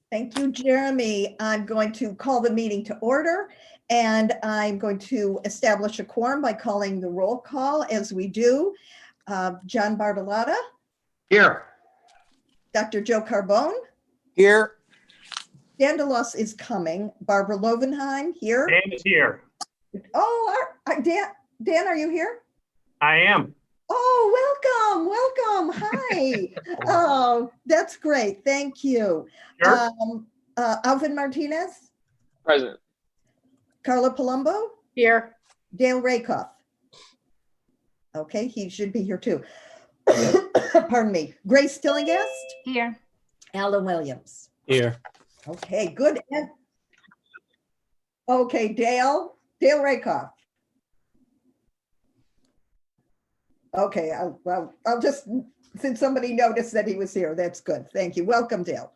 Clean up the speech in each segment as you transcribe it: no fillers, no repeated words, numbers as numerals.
Thank you, Jeremy. I'm going to call the meeting to order, and I'm going to establish a quorum by calling the roll call as we do. John Bartolotta. Here. Dr. Joe Carbone. Here. Dan DeLoss is coming. Barbara Lovenheim here. Dan is here. Oh, Dan, are you here? I am. Oh, welcome. Hi. Oh, that's great. Thank you. Sure. Alvin Martinez. Present. Carla Palumbo. Here. Dale Rakoff. Okay, he should be here too. Pardon me. Grace Tillinghast. Here. Alan Williams. Here. Okay, good. Okay, Dale Rakoff. Okay, I'll just, since somebody noticed that he was here, that's good. Thank you. Welcome, Dale.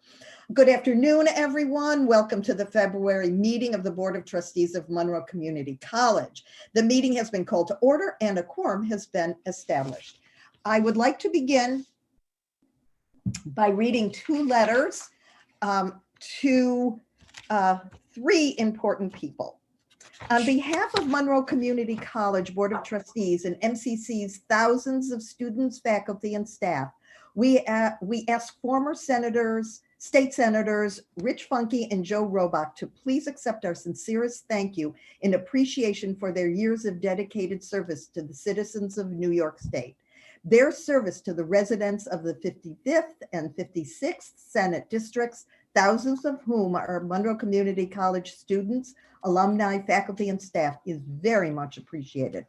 Good afternoon, everyone. Welcome to the February meeting of the Board of Trustees of Monroe Community College. The meeting has been called to order and a quorum has been established. I would like to begin by reading two letters to three important people. On behalf of Monroe Community College Board of Trustees and MCC's thousands of students, faculty, and staff, we ask former state senators Rich Funke and Joe Robach to please accept our sincerest thank you in appreciation for their years of dedicated service to the citizens of New York State. Their service to the residents of the 55th and 56th Senate districts, thousands of whom are Monroe Community College students, alumni, faculty, and staff, is very much appreciated.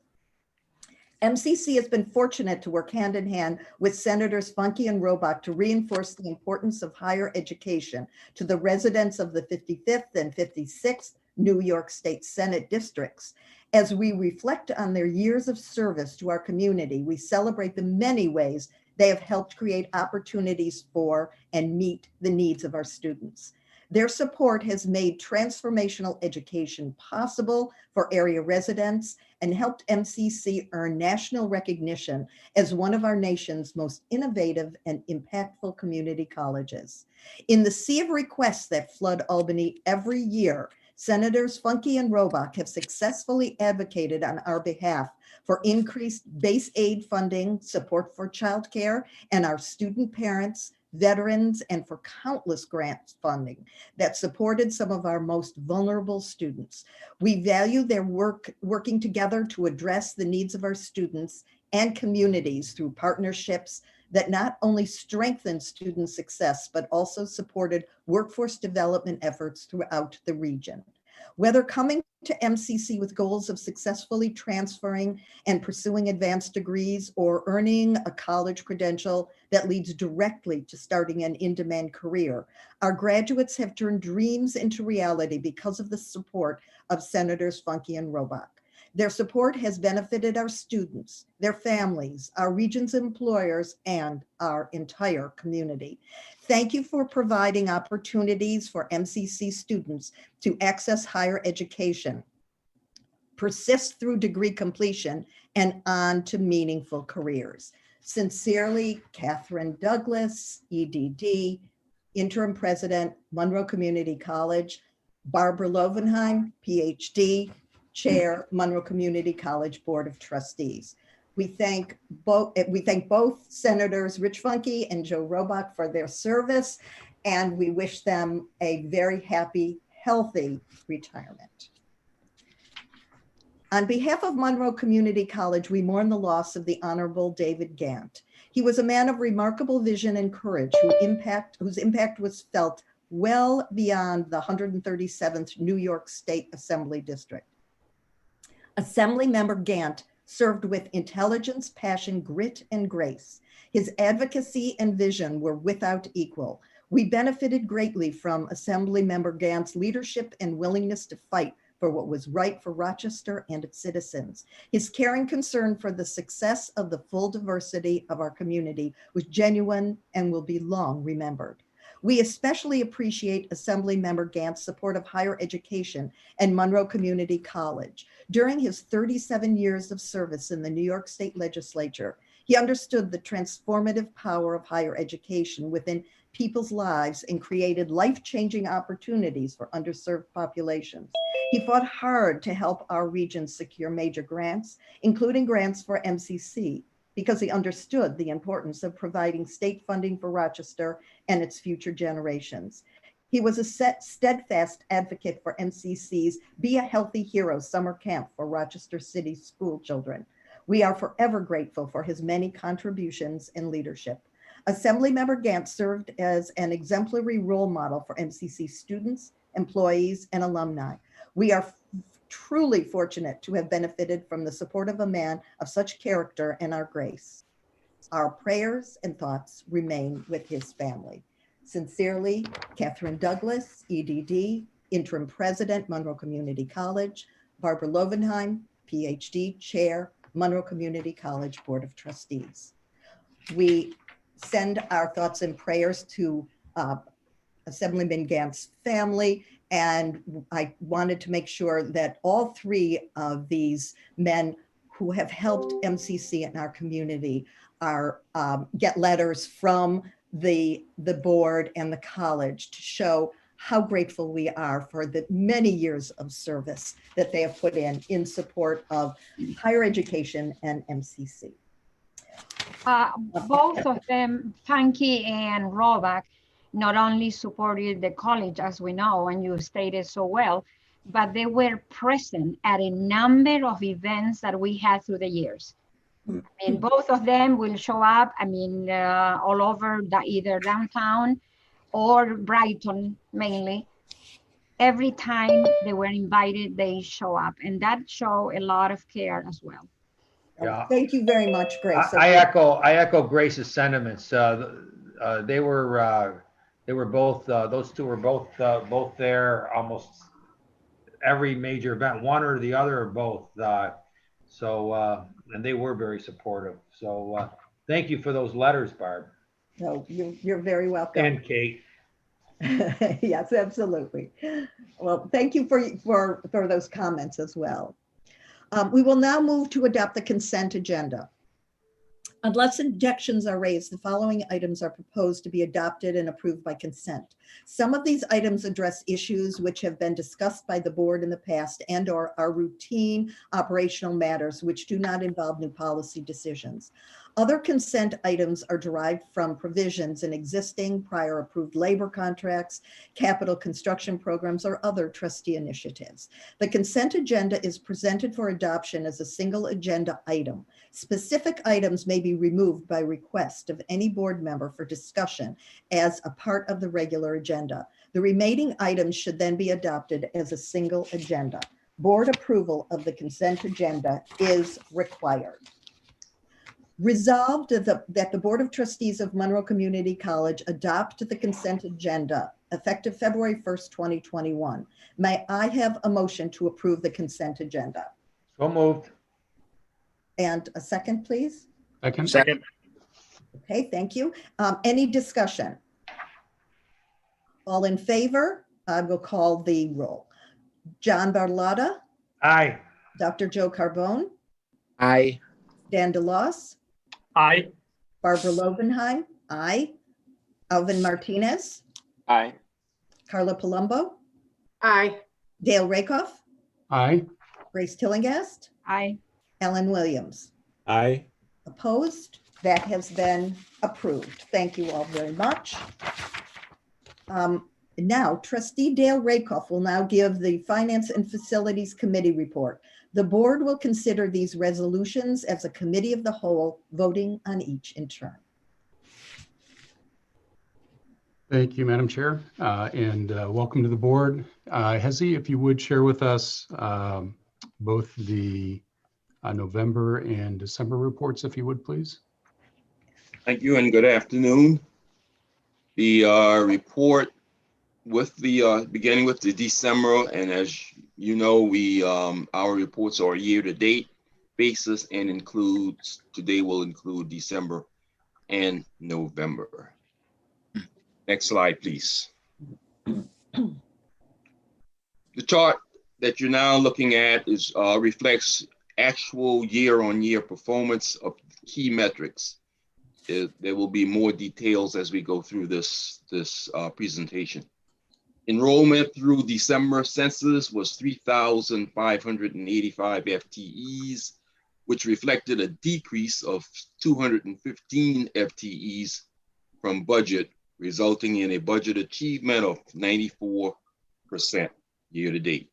MCC has been fortunate to work hand in hand with Senators Funke and Robach to reinforce the importance of higher education to the residents of the 55th and 56th New York State Senate districts. As we reflect on their years of service to our community, we celebrate the many ways they have helped create opportunities for and meet the needs of our students. Their support has made transformational education possible for area residents and helped MCC earn national recognition as one of our nation's most innovative and impactful community colleges. In the sea of requests that flood Albany every year, Senators Funke and Robach have successfully advocated on our behalf for increased base aid funding, support for childcare, and our student parents, veterans, and for countless grants funding that supported some of our most vulnerable students. We value their working together to address the needs of our students and communities through partnerships that not only strengthened student success, but also supported workforce development efforts throughout the region. Whether coming to MCC with goals of successfully transferring and pursuing advanced degrees or earning a college credential that leads directly to starting an in-demand career, our graduates have turned dreams into reality because of the support of Senators Funke and Robach. Their support has benefited our students, their families, our region's employers, and our entire community. Thank you for providing opportunities for MCC students to access higher education, persist through degree completion, and on to meaningful careers. Sincerely, Catherine Douglas, EDD, Interim President, Monroe Community College, Barbara Lovenheim, PhD, Chair, Monroe Community College Board of Trustees. We thank both Senators Rich Funke and Joe Robach for their service, and we wish them a very happy, healthy retirement. On behalf of Monroe Community College, we mourn the loss of the Honorable David Gant. He was a man of remarkable vision and courage whose impact was felt well beyond the 137th New York State Assembly District. Assemblymember Gant served with intelligence, passion, grit, and grace. His advocacy and vision were without equal. We benefited greatly from Assemblymember Gant's leadership and willingness to fight for what was right for Rochester and its citizens. His caring concern for the success of the full diversity of our community was genuine and will be long remembered. We especially appreciate Assemblymember Gant's support of higher education and Monroe Community College. During his 37 years of service in the New York State Legislature, he He understood the transformative power of higher education within people's lives and created life-changing opportunities for underserved populations. He fought hard to help our region secure major grants, including grants for MCC, because he understood the importance of providing state funding for Rochester and its future generations. He was a steadfast advocate for MCC's Be a Healthy Hero summer camp for Rochester City school children. We are forever grateful for his many contributions and leadership. Assemblymember Gant served as an exemplary role model for MCC students, employees, and alumni. We are truly fortunate to have benefited from the support of a man of such character and our grace. Our prayers and thoughts remain with his family. Sincerely, Catherine Douglas, EDD, Interim President, Monroe Community College, Barbara Lovenheim, PhD, Chair, Monroe Community College Board of Trustees. We send our thoughts and prayers to Assemblyman Gant's family, and I wanted to make sure that all three of these men who have helped MCC in our community get letters from the board and the college to show how grateful we are for the many years of service that they have put in support of higher education and MCC. Both of them, Funky and Roback, not only supported the college, as we know, and you stated so well, but they were present at a number of events that we had through the years. And both of them will show up, all over either downtown or Brighton mainly. Every time they were invited, they show up, and that show a lot of care as well. Yeah. Thank you very much, Grace. I echo Grace's sentiments. They were both, those two were both there almost every major event, one or the other or both. And they were very supportive. So thank you for those letters, Barb. No, you're very welcome. And Kate. Yes, absolutely. Well, thank you for those comments as well. We will now move to adopt the consent agenda. Unless objections are raised, the following items are proposed to be adopted and approved by consent. Some of these items address issues which have been discussed by the board in the past and/or are routine operational matters which do not involve new policy decisions. Other consent items are derived from provisions in existing prior approved labor contracts, capital construction programs, or other trustee initiatives. The consent agenda is presented for adoption as a single agenda item. Specific items may be removed by request of any board member for discussion as a part of the regular agenda. The remaining items should then be adopted as a single agenda. Board approval of the consent agenda is required. Resolved that the Board of Trustees of Monroe Community College adopt the consent agenda effective February 1st, 2021. May I have a motion to approve the consent agenda? So moved. And a second, please. Second. Okay, thank you. Any discussion? All in favor? I will call the roll. John Barlotta? Aye. Dr. Joe Carbone? Aye. Dan DeLoss? Aye. Barbara Lovenheim? Aye. Alvin Martinez? Aye. Carla Palumbo? Aye. Dale Rakoff? Aye. Grace Tillingast? Aye. Ellen Williams? Aye. Opposed? That has been approved. Thank you all very much. Now, Trustee Dale Rakoff will now give the Finance and Facilities Committee report. The board will consider these resolutions as a committee of the whole, voting on each in turn. Thank you, Madam Chair, and welcome to the board. Hezi, if you would share with us both the November and December reports, if you would, please. Thank you and good afternoon. The report with the beginning with the December, and as you know, our reports are year-to-date basis and today will include December and November. Next slide, please. The chart that you're now looking at reflects actual year-on-year performance of key metrics. There will be more details as we go through this presentation. Enrollment through December census was 3,585 FTEs, which reflected a decrease of 215 FTEs from budget, resulting in a budget achievement of 94% year to date.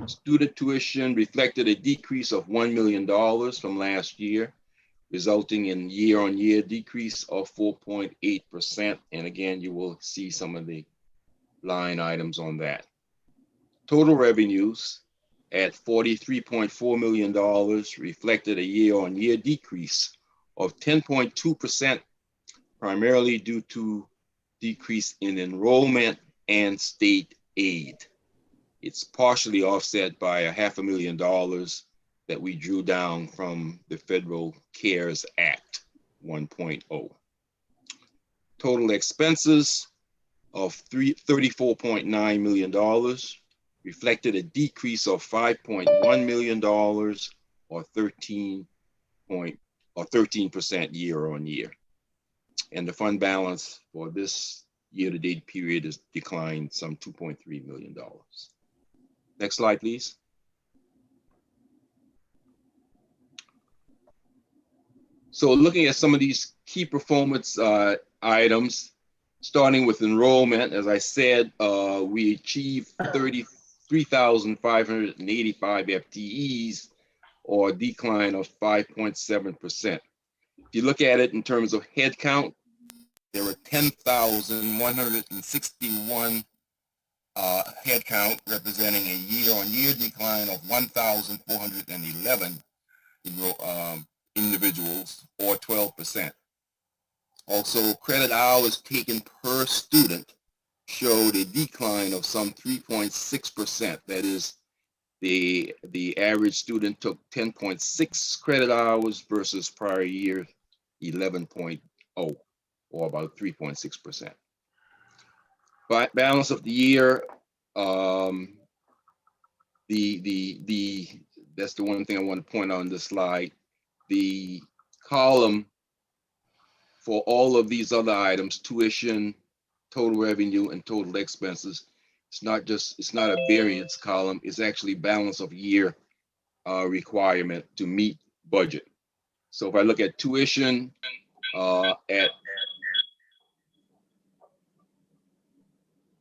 Student tuition reflected a decrease of $1 million from last year, resulting in year-on-year decrease of 4.8%. And again, you will see some of the line items on that. Total revenues at $43.4 million reflected a year-on-year decrease of 10.2%, primarily due to decrease in enrollment and state aid. It's partially offset by $500,000 that we drew down from the Federal CARES Act 1.0. Total expenses of $34.9 million reflected a decrease of $5.1 million or 13% year on year. And the fund balance for this year-to-date period has declined some $2.3 million. Next slide, please. So looking at some of these key performance items, starting with enrollment, as I said, we achieved 33,585 FTEs, or a decline of 5.7%. If you look at it in terms of head count, there were 10,161 head count, representing a year-on-year decline of 1,411 individuals, or 12%. Also, credit hours taken per student showed a decline of some 3.6%. That is, the average student took 10.6 credit hours versus prior year 11.0, or about 3.6%. But balance of the year, that's the one thing I want to point out on this slide. The column for all of these other items, tuition, total revenue, and total expenses, it's not a variance column, it's actually balance of year requirement to meet budget. So if I look at tuition at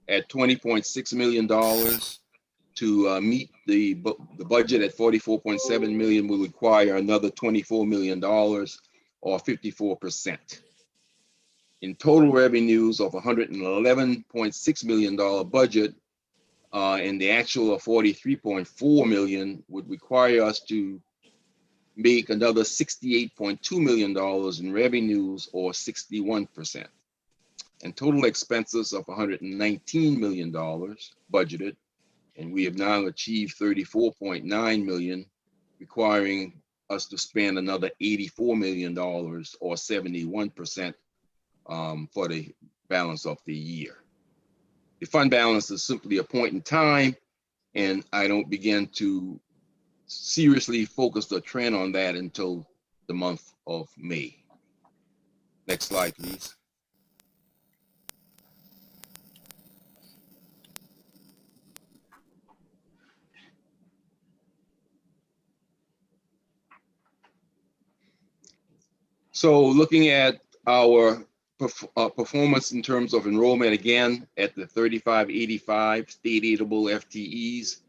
$20.6 million, to meet the budget at $44.7 million will require another $24 million, or 54%. In total revenues of $111.6 million budget, and the actual of $43.4 million would require us to make another $68.2 million in revenues, or 61%. And total expenses of $119 million budgeted, and we have now achieved $34.9 million, requiring us to spend another $84 million, or 71%, for the balance of the year. The fund balance is simply a point in time, and I don't begin to seriously focus the trend on that until the month of May. Next slide, please. So looking at our performance in terms of enrollment, again, at the 3,585 state aidable FTEs,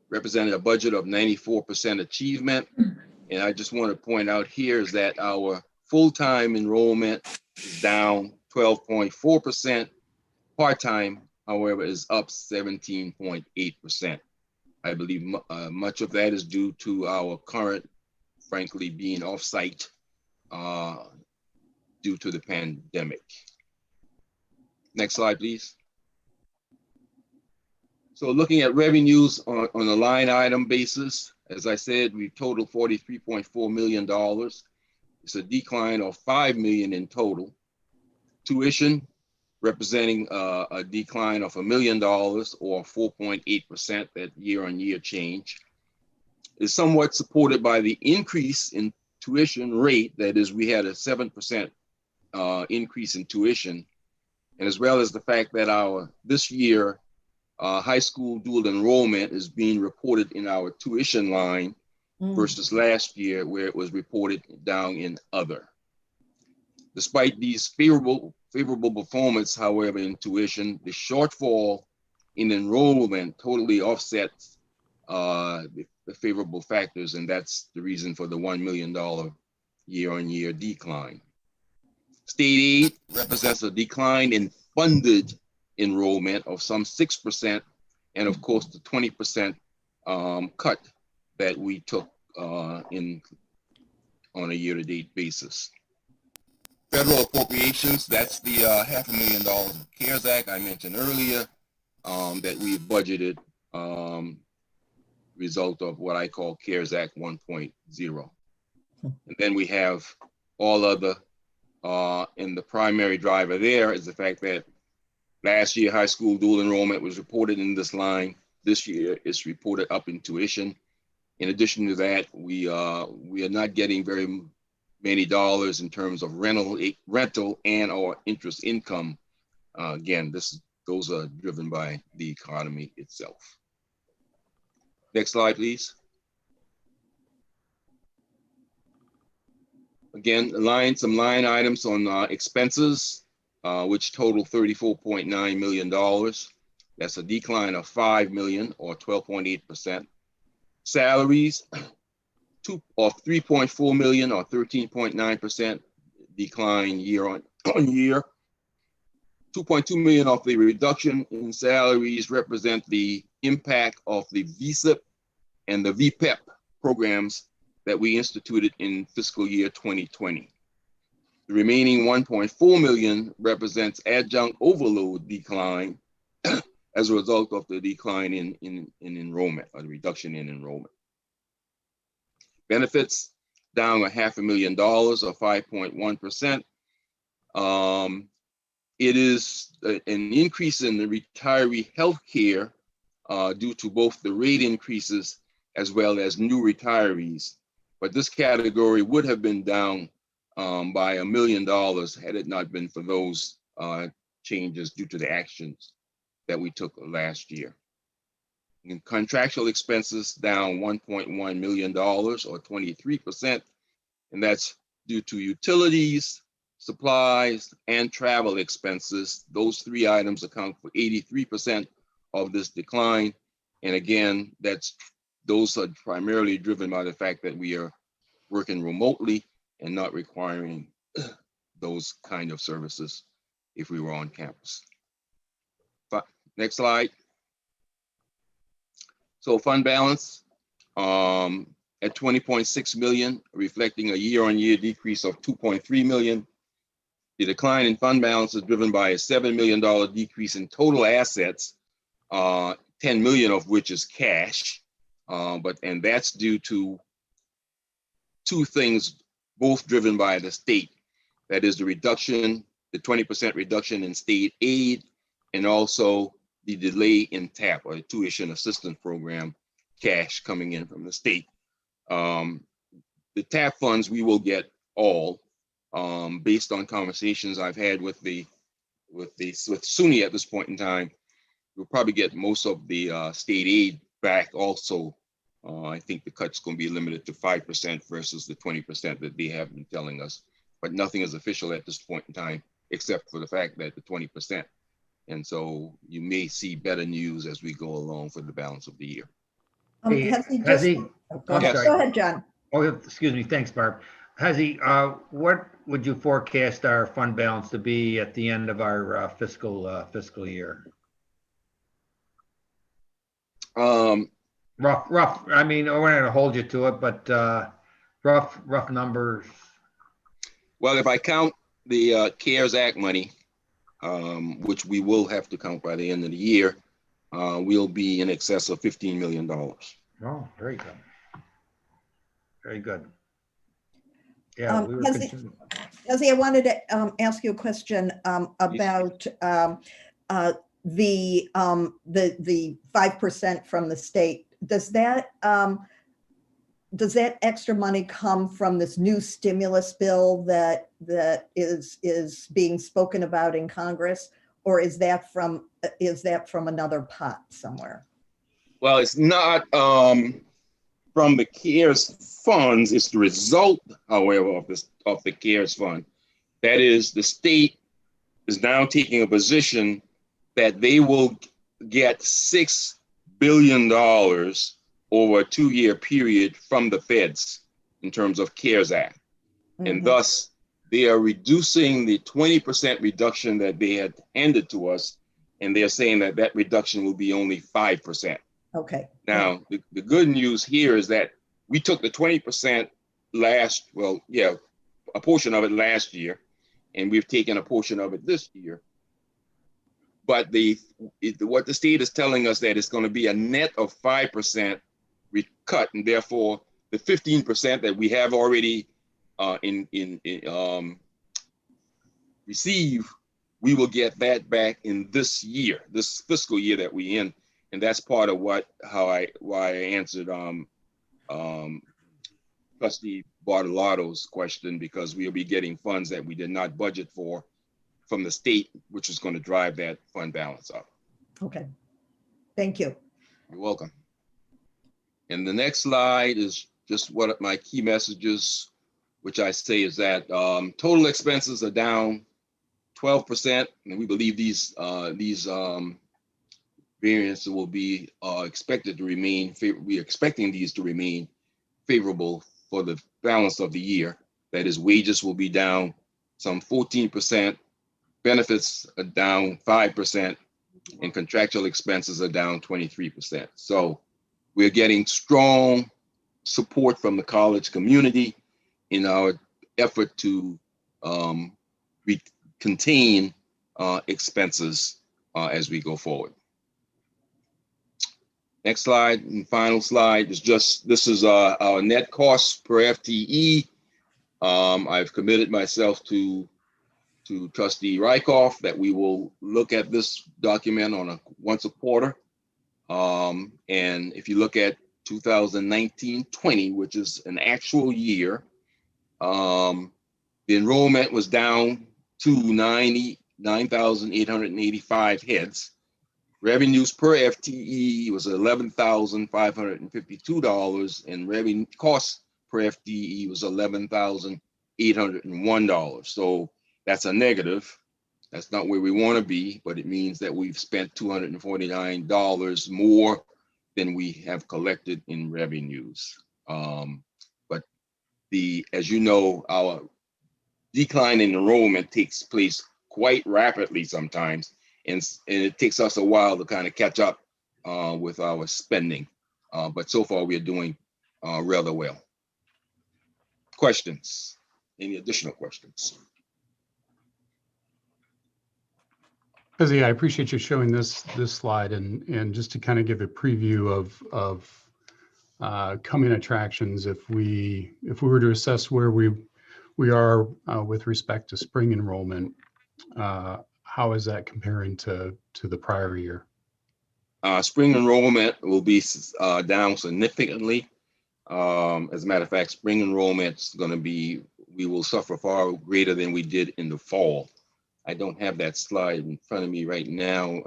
represented a budget of 94% achievement. And I just want to point out here is that our full-time enrollment is down 12.4%. Part-time, however, is up 17.8%. I believe much of that is due to our current, frankly, being off-site due to the pandemic. Next slide, please. So looking at revenues on a line item basis, as I said, we totaled $43.4 million. It's a decline of $5 million in total. Tuition, representing a decline of $1 million, or 4.8%, that year-on-year change, is somewhat supported by the increase in tuition rate, that is, we had a 7% increase in tuition, and as well as the fact that this year high school dual enrollment is being reported in our tuition line versus last year where it was reported down in other. Despite these favorable performance, however, in tuition, the shortfall in enrollment totally offsets the favorable factors, and that's the reason for the $1 million year-on-year decline. State aid represents a decline in funded enrollment of some 6%, and of course the 20% cut that we took on a year-to-date basis. Federal appropriations, that's the $500,000 of CARES Act I mentioned earlier that we budgeted, result of what I call CARES Act 1.0. And then we have all other, and the primary driver there is the fact that last year high school dual enrollment was reported in this line. This year it's reported up in tuition. In addition to that, we are not getting very many dollars in terms of rental and or interest income. Again, those are driven by the economy itself. Next slide, please. Again, some line items on expenses, which total $34.9 million. That's a decline of $5 million or 12.8%. Salaries of $3.4 million or 13.9% decline year on year. $2.2 million of the reduction in salaries represent the impact of the VSIP and the VPEP programs that we instituted in fiscal year 2020. The remaining $1.4 million represents adjunct overload decline as a result of the decline in enrollment, or the reduction in enrollment. Benefits down $500,000 or 5.1%. It is an increase in the retiree health care due to both the rate increases as well as new retirees. But this category would have been down by $1 million had it not been for those changes due to the actions that we took last year. And contractual expenses down $1.1 million or 23%, and that's due to utilities, supplies, and travel expenses. Those three items account for 83% of this decline. And again, those are primarily driven by the fact that we are working remotely and not requiring those kind of services if we were on campus. But next slide. So fund balance at $20.6 million, reflecting a year-on-year decrease of $2.3 million. The decline in fund balance is driven by a $7 million decrease in total assets, $10 million of which is cash, and that's due to two things, both driven by the state. That is the 20% reduction in state aid, and also the delay in TAP, or the Tuition Assistance Program, cash coming in from the state. The TAP funds we will get all, based on conversations I've had with SUNY at this point in time. We'll probably get most of the state aid back also. I think the cut's going to be limited to 5% versus the 20% that they have been telling us, but nothing is official at this point in time, except for the fact that the 20%. And so you may see better news as we go along for the balance of the year. Go ahead, John. Oh, excuse me. Thanks, Barb. Hezzy, what would you forecast our fund balance to be at the end of our fiscal year? Rough. I mean, we're not going to hold you to it, but rough numbers. Well, if I count the CARES Act money, which we will have to count by the end of the year, we'll be in excess of $15 million. Oh, very good. Very good. Yeah, we were Hezzy, I wanted to ask you a question about the 5% from the state. Does that does that extra money come from this new stimulus bill that is being spoken about in Congress? Or is that from another pot somewhere? Well, it's not from the CARES funds. It's the result, however, of the CARES fund. That is, the state is now taking a position that they will get $6 billion over a 2-year period from the feds in terms of CARES Act. And thus, they are reducing the 20% reduction that they had handed to us. And they're saying that that reduction will be only 5%. Okay. Now, the good news here is that we took the 20% a portion of it last year, and we've taken a portion of it this year. But what the state is telling us that it's going to be a net of 5% cut, and therefore the 15% that we have already receive, we will get that back in this year, this fiscal year that we're in. And that's part of why I answered Trustee Bartolotto's question, because we'll be getting funds that we did not budget for from the state, which is going to drive that fund balance up. Okay, thank you. You're welcome. And the next slide is just what my key messages, which I say is that total expenses are down 12%, and we believe these variances will be expected to remain. We're expecting these to remain favorable for the balance of the year. That is, wages will be down some 14%, benefits are down 5%, and contractual expenses are down 23%. So we're getting strong support from the college community in our effort to contain expenses as we go forward. Next slide and final slide is this is our net costs per FTE. I've committed myself to Trustee Rykoff that we will look at this document on once a quarter. And if you look at 2019-20, which is an actual year, the enrollment was down to 9,885 heads. Revenues per FTE was $11,552, and revenue costs per FTE was $11,801. So that's a negative. That's not where we want to be, but it means that we've spent $249 more than we have collected in revenues. But as you know, our decline in enrollment takes place quite rapidly sometimes, and it takes us a while to kind of catch up with our spending. But so far, we are doing rather well. Questions? Any additional questions? Hezzy, I appreciate you showing this slide, and just to kind of give a preview of coming attractions. If we were to assess where we are with respect to spring enrollment, how is that comparing to the prior year? Spring enrollment will be down significantly. As a matter of fact, spring enrollment is going to be, we will suffer far greater than we did in the fall. I don't have that slide in front of me right now,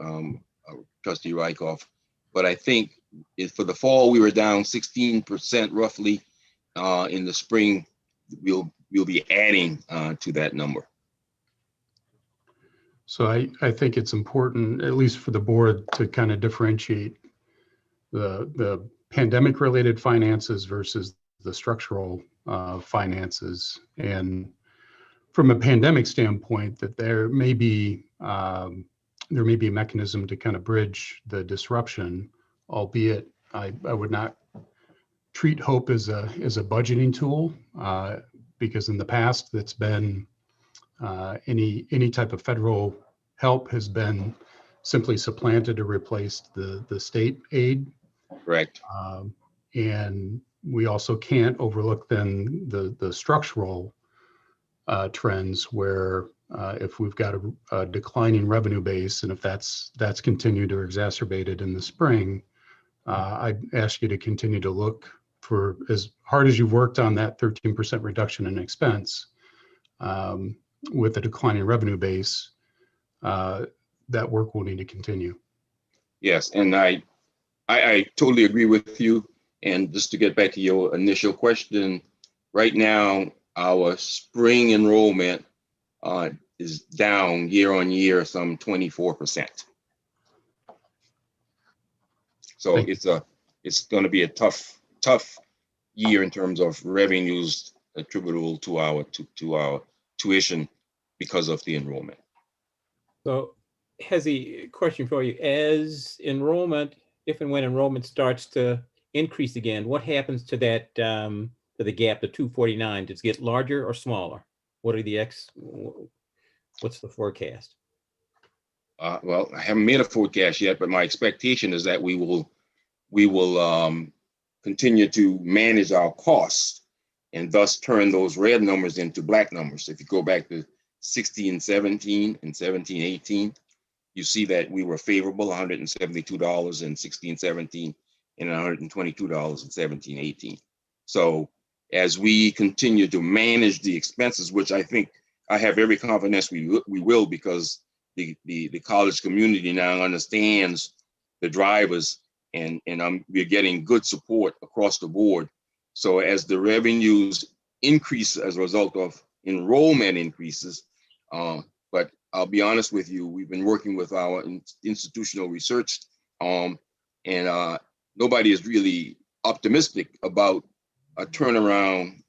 Trustee Rykoff, but I think for the fall, we were down 16% roughly. In the spring, we'll be adding to that number. So I think it's important, at least for the board, to kind of differentiate the pandemic related finances versus the structural finances. And from a pandemic standpoint, that there may be a mechanism to kind of bridge the disruption, albeit I would not treat HOPE as a budgeting tool, because in the past that's been any type of federal help has been simply supplanted or replaced the state aid. Correct. And we also can't overlook then the structural trends where if we've got a declining revenue base, and if that's continued or exacerbated in the spring, I'd ask you to continue to look for as hard as you've worked on that 13% reduction in expense, with the declining revenue base, that work will need to continue. Yes, and I totally agree with you. And just to get back to your initial question, right now, our spring enrollment is down year on year, some 24%. So Thank you. it's going to be a tough year in terms of revenues attributable to our tuition because of the enrollment. So, Hezi, question for you. As enrollment, if and when enrollment starts to increase again, what happens to that, to the gap, the 249? Does it get larger or smaller? What's the forecast? Well, I haven't made a forecast yet, but my expectation is that we will continue to manage our costs and thus turn those red numbers into black numbers. If you go back to 16, 17 and 17, 18, you see that we were favorable, $172 in 16, 17 and $122 in 17, 18. So as we continue to manage the expenses, which I think I have every confidence we will, because the college community now understands the drivers, and we're getting good support across the board. So as the revenues increase as a result of enrollment increases, but I'll be honest with you, we've been working with our institutional research, and nobody is really optimistic about a turnaround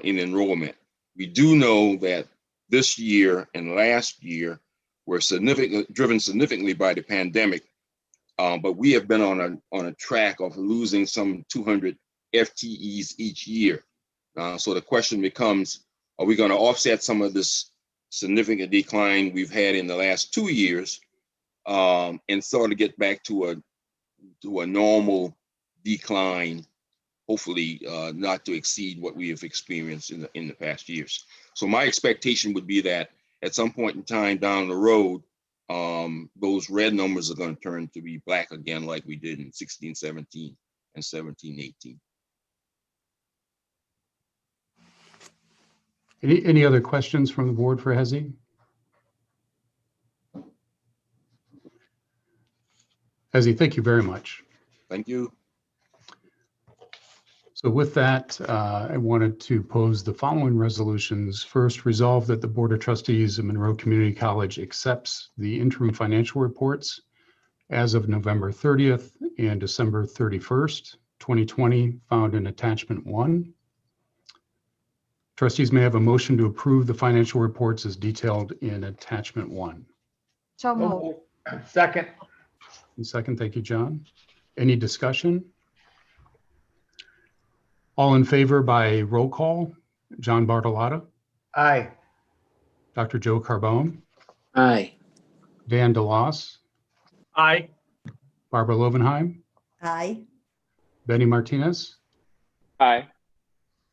in enrollment. We do know that this year and last year were driven significantly by the pandemic, but we have been on a track of losing some 200 FTEs each year. So the question becomes, are we going to offset some of this significant decline we've had in the last 2 years, and sort of get back to a normal decline, hopefully not to exceed what we have experienced in the past years. So my expectation would be that at some point in time down the road, those red numbers are going to turn to be black again, like we did in 16, 17 and 17, 18. Any other questions from the board for Hezi? Hezi, thank you very much. Thank you. So with that, I wanted to pose the following resolutions. First, resolve that the Board of Trustees of Monroe Community College accepts the interim financial reports as of November 30th and December 31st, 2020, found in attachment 1. Trustees may have a motion to approve the financial reports as detailed in attachment 1. So moved. Second. And second, thank you, John. Any discussion? All in favor by roll call: John Bartolotta, Aye. Dr. Joe Carbone, Aye. Dan DeLoss, Aye. Barbara Lovenheim, Aye. Benny Martinez, Aye.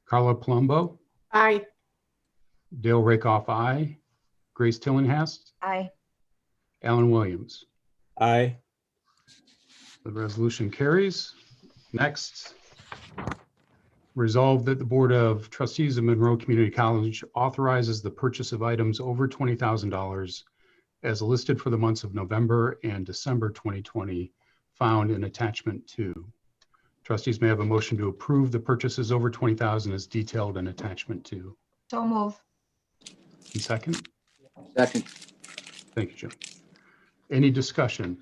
Carla Palumbo, Aye. Dale Rakoff, aye. Grace Tillinghast, Aye. Alan Williams. Aye. The resolution carries. Next, resolve that the Board of Trustees of Monroe Community College authorizes the purchase of items over $20,000 as listed for the months of November and December 2020, found in attachment 2. Trustees may have a motion to approve the purchases over $20,000 as detailed in attachment 2. So moved. And second? Second. Thank you, Jim. Any discussion?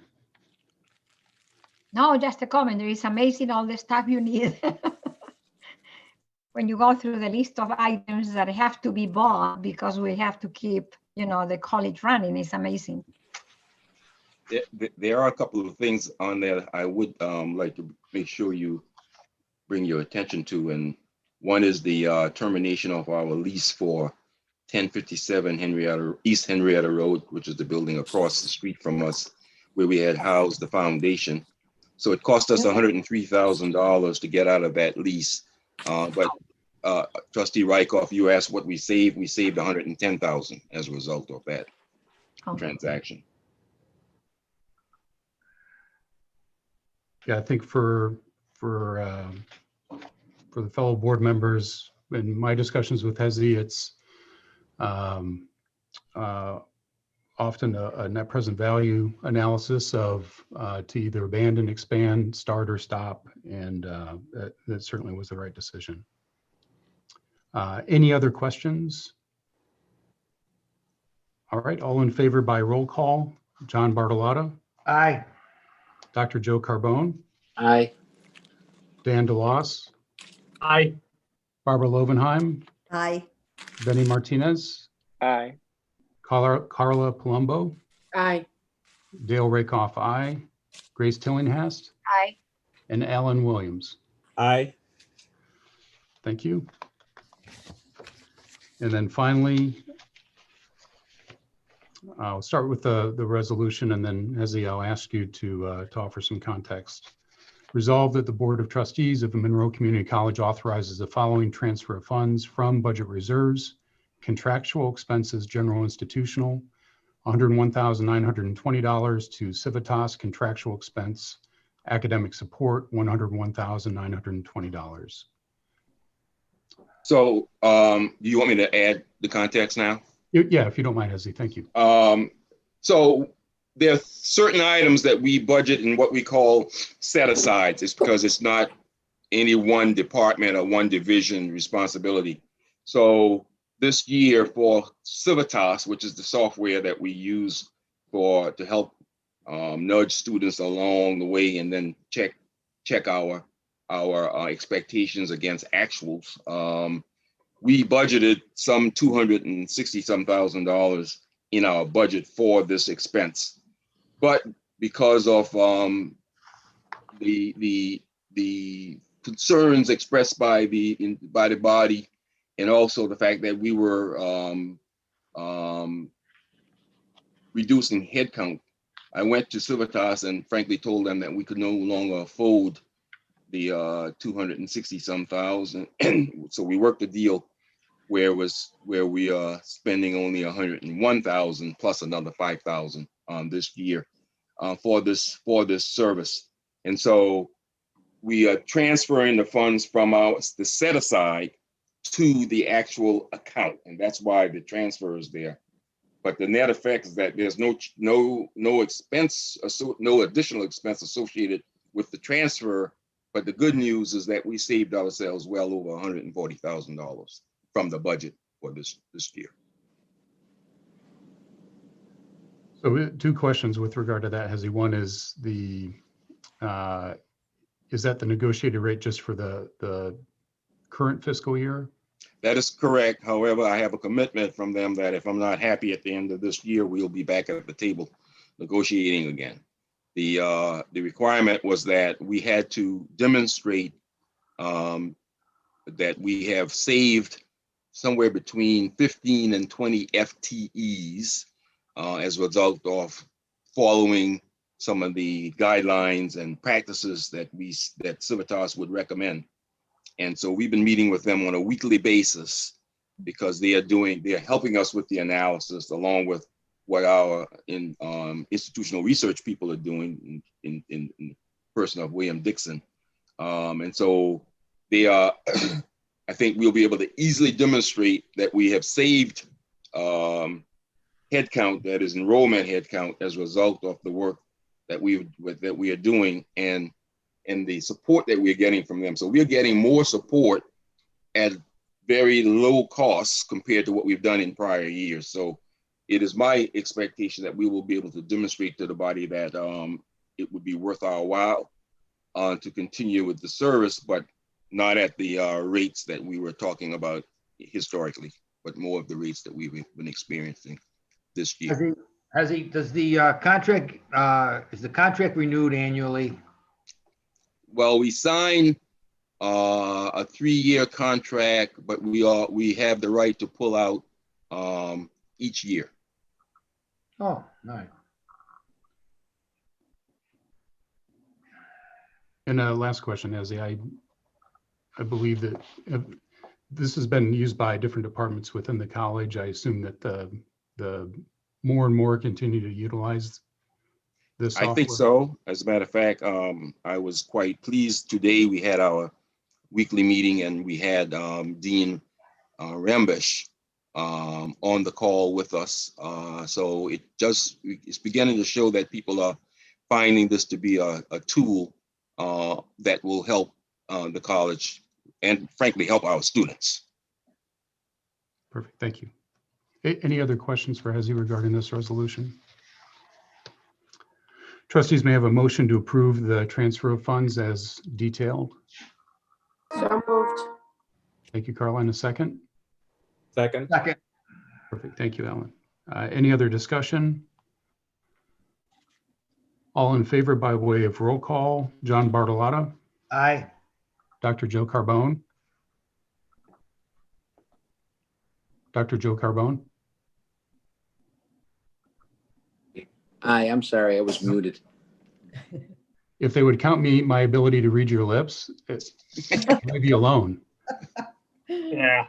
No, just a comment. It's amazing all the stuff you need. When you go through the list of items that have to be bought because we have to keep, the college running, it's amazing. There are a couple of things on there I would like to make sure you bring your attention to, and one is the termination of our lease for 1057 East Henrietta Road, which is the building across the street from us, where we had housed the foundation. So it cost us $103,000 to get out of that lease. But Trustee Rykoff, you asked what we saved. We saved $110,000 as a result of that transaction. Yeah, I think for for the fellow board members, in my discussions with Hezi, it's often a net present value analysis of to either abandon, expand, start, or stop, and that certainly was the right decision. Any other questions? All right, all in favor by roll call. John Bartolotta, Aye. Dr. Joe Carbone, Aye. Dan DeLoss, Aye. Barbara Lovenheim, Aye. Benny Martinez, Aye. Carla Palumbo, Aye. Dale Rakoff, aye, Grace Tillinghast, Aye. and Alan Williams. Aye. Thank you. And then finally, I'll start with the resolution, and then Hezi, I'll ask you to offer some context. Resolved that the Board of Trustees of the Monroe Community College authorizes the following transfer of funds from budget reserves: contractual expenses, general institutional, $101,920 to Civitas contractual expense, academic support, $101,920. So do you want me to add the context now? Yeah, if you don't mind, Hezi, thank you. So there are certain items that we budget in what we call set asides. It's because it's not any one department or one division responsibility. So this year for Civitas, which is the software that we use to help nudge students along the way and then check our expectations against actuals. We budgeted some $260,000 in our budget for this expense, but because of the concerns expressed by the body, and also the fact that we were reducing headcount, I went to Civitas and frankly told them that we could no longer afford the $260,000. So we worked a deal where we are spending only $101,000 plus another $5,000 this year for this service. And so we are transferring the funds from the set aside to the actual account, and that's why the transfer is there. But the net effect is that there's no expense, no additional expense associated with the transfer. But the good news is that we saved ourselves well over $140,000 from the budget for this year. So two questions with regard to that, Hezi. One is is that the negotiated rate just for the current fiscal year? That is correct. However, I have a commitment from them that if I'm not happy at the end of this year, we'll be back at the table negotiating again. The requirement was that we had to demonstrate that we have saved somewhere between 15 and 20 FTEs as a result of following some of the guidelines and practices that Civitas would recommend. And so we've been meeting with them on a weekly basis because they are helping us with the analysis along with what our institutional research people are doing in the person of William Dixon. And so they are, I think we'll be able to easily demonstrate that we have saved headcount, that is enrollment headcount, as a result of the work that we are doing and the support that we're getting from them. So we're getting more support at very low costs compared to what we've done in prior years. So it is my expectation that we will be able to demonstrate to the body that it would be worth our while to continue with the service, but not at the rates that we were talking about historically, but more of the rates that we've been experiencing this year. Does the contract, is the contract renewed annually? Well, we signed a 3-year contract, but we have the right to pull out each year. Oh, nice. And last question, Hezi, I believe that this has been used by different departments within the college. I assume that the more and more continue to utilize this software. I think so. As a matter of fact, I was quite pleased today. We had weekly meeting, and we had Dean Rambish on the call with us. So it's beginning to show that people are finding this to be a tool that will help the college and frankly help our students. Perfect, thank you. Any other questions for Hezi regarding this resolution? Trustees may have a motion to approve the transfer of funds as detailed. So moved. Thank you, Caroline. A second? Second. Second. Perfect, thank you, Alan. Any other discussion? All in favor by way of roll call: John Bartolotta, Aye. Dr. Joe Carbone. Dr. Joe Carbone. Aye, I'm sorry, I was muted. If they would count my ability to read your lips, I might be alone. Yeah.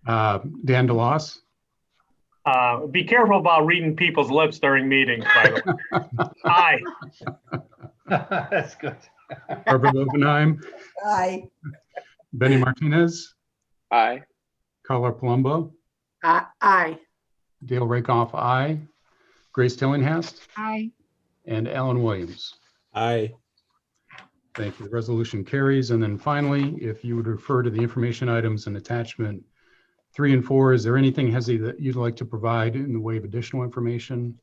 Dan DeLoss. Be careful about reading people's lips during meetings, by the way. Aye. That's good. Barbara Oppenheim. Aye. Benny Martinez. Aye. Carla Palumbo. Aye. Dale Rakoff, aye. Grace Tillinghast. Aye. And Alan Williams. Aye. Thank you. The resolution carries. And then finally, if you would refer to the information items in attachment 3 and 4, is there anything, Hezi, that you'd like to provide in the way of additional information?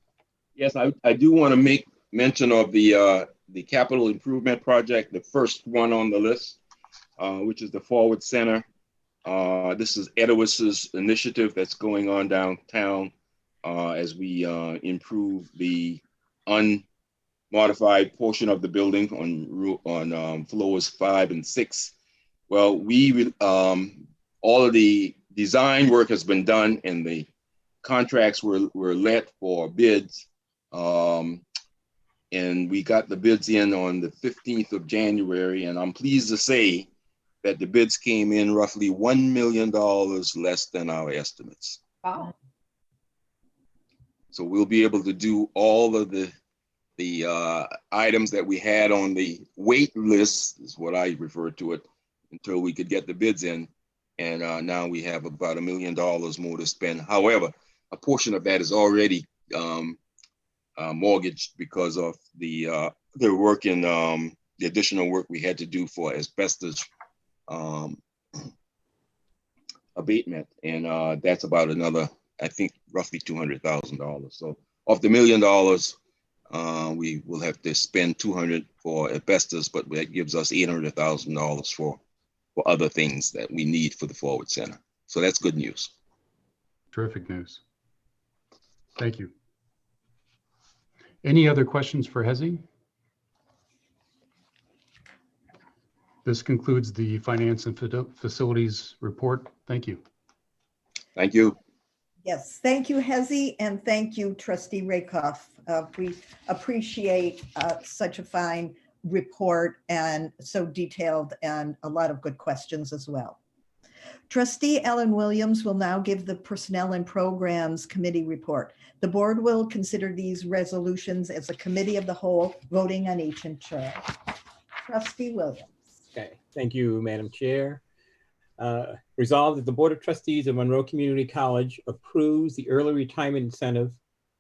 Yes, I do want to make mention of the capital improvement project, the first one on the list, which is the Forward Center. This is Edowus's initiative that's going on downtown as we improve the unmodified portion of the building on floors 5 and 6. Well, all of the design work has been done and the contracts were let for bids. And we got the bids in on the 15th of January, and I'm pleased to say that the bids came in roughly $1 million less than our estimates. Wow. So we'll be able to do all of the items that we had on the wait list, is what I refer to it, until we could get the bids in. And now we have about $1 million more to spend. However, a portion of that is already mortgaged because of the work in the additional work we had to do for asbestos abatement, and that's about another, I think, roughly $200,000. So of the $1 million, we will have to spend $200 for asbestos, but that gives us $800,000 for other things that we need for the Forward Center. So that's good news. Terrific news. Thank you. Any other questions for Hezi? This concludes the Finance and Facilities report. Thank you. Thank you. Yes, thank you, Hezi, and thank you, Trustee Rakoff. We appreciate such a fine report and so detailed, and a lot of good questions as well. Trustee Ellen Williams will now give the Personnel and Programs Committee report. The board will consider these resolutions as a committee of the whole, voting on each in turn. Trustee Williams. Okay, thank you, Madam Chair. Resolved that the Board of Trustees of Monroe Community College approves the early retirement incentive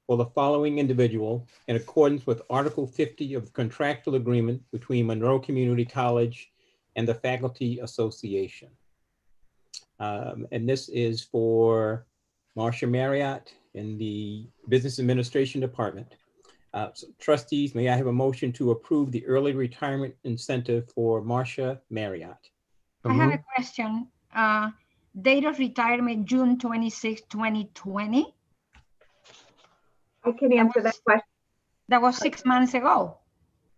for the following individual in accordance with Article 50 of the contractual agreement between Monroe Community College and the Faculty Association. And this is for Marcia Marriott in the Business Administration Department. So trustees, may I have a motion to approve the early retirement incentive for Marcia Marriott? I have a question. Date of retirement, June 26, 2020. I can answer that question. That was 6 months ago.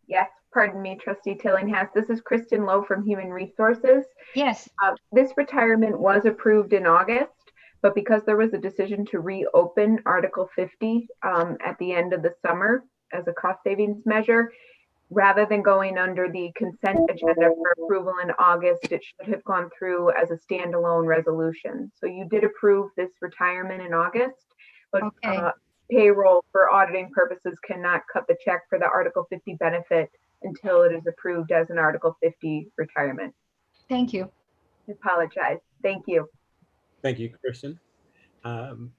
Yes, pardon me, Trustee Tillinghast. This is Kristen Lowe from Human Resources. Yes. This retirement was approved in August, but because there was a decision to reopen Article 50 at the end of the summer as a cost savings measure, rather than going under the consent agenda for approval in August, it should have gone through as a standalone resolution. So you did approve this retirement in August, but okay. Payroll for auditing purposes cannot cut the check for the Article 50 benefit until it is approved as an Article 50 retirement. Thank you. I apologize. Thank you. Thank you, Kristen. And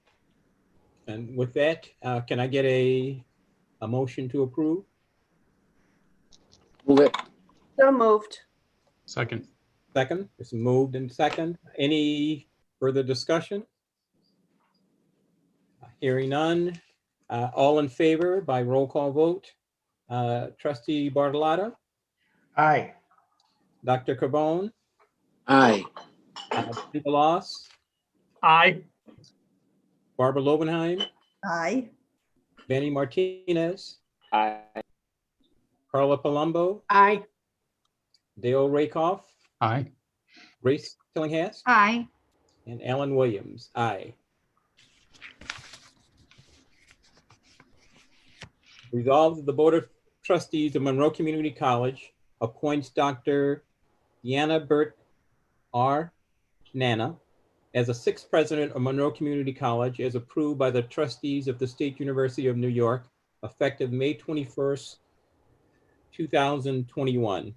with that, can I get a motion to approve? Move it. So moved. Second. Second, it's moved and second. Any further discussion? Hearing none. All in favor by roll call vote. Trustee Bartolotta, Aye. Dr. Carbone, Aye. Loss, Aye. Barbara Lobenheim, Aye. Benny Martinez, Aye. Carla Palumbo, Aye. Dale Rakoff, Aye. Grace Tillinghast, Aye. and Alan Williams. Aye. Resolved that the Board of Trustees of Monroe Community College appoints Dr. Deanna Burt R. Nana as a sixth president of Monroe Community College as approved by the trustees of the State University of New York, effective May 21st, 2021,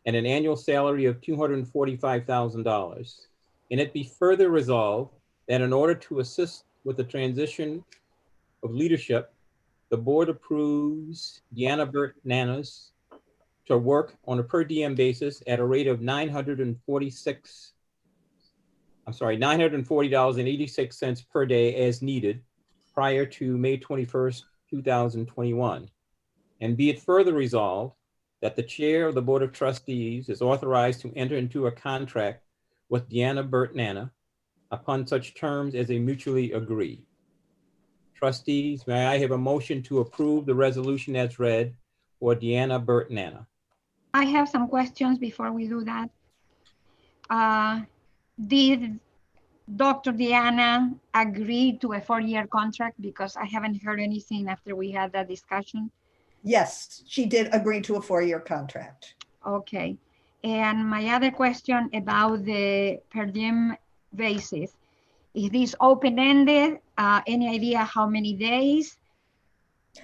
and an annual salary of $245,000. And it be further resolved that in order to assist with the transition of leadership, the board approves Deanna Burt Nanas to work on a per diem basis at a rate of $940.86 per day as needed prior to May 21st, 2021. And be it further resolved that the chair of the Board of Trustees is authorized to enter into a contract with Deanna Burt Nana upon such terms as they mutually agree. Trustees, may I have a motion to approve the resolution as read for Deanna Burt Nana? I have some questions before we do that. Did Dr. Deanna agree to a 4-year contract? Because I haven't heard anything after we had that discussion. Yes, she did agree to a 4-year contract. Okay. And my other question about the per diem basis. Is this open-ended? Any idea how many days?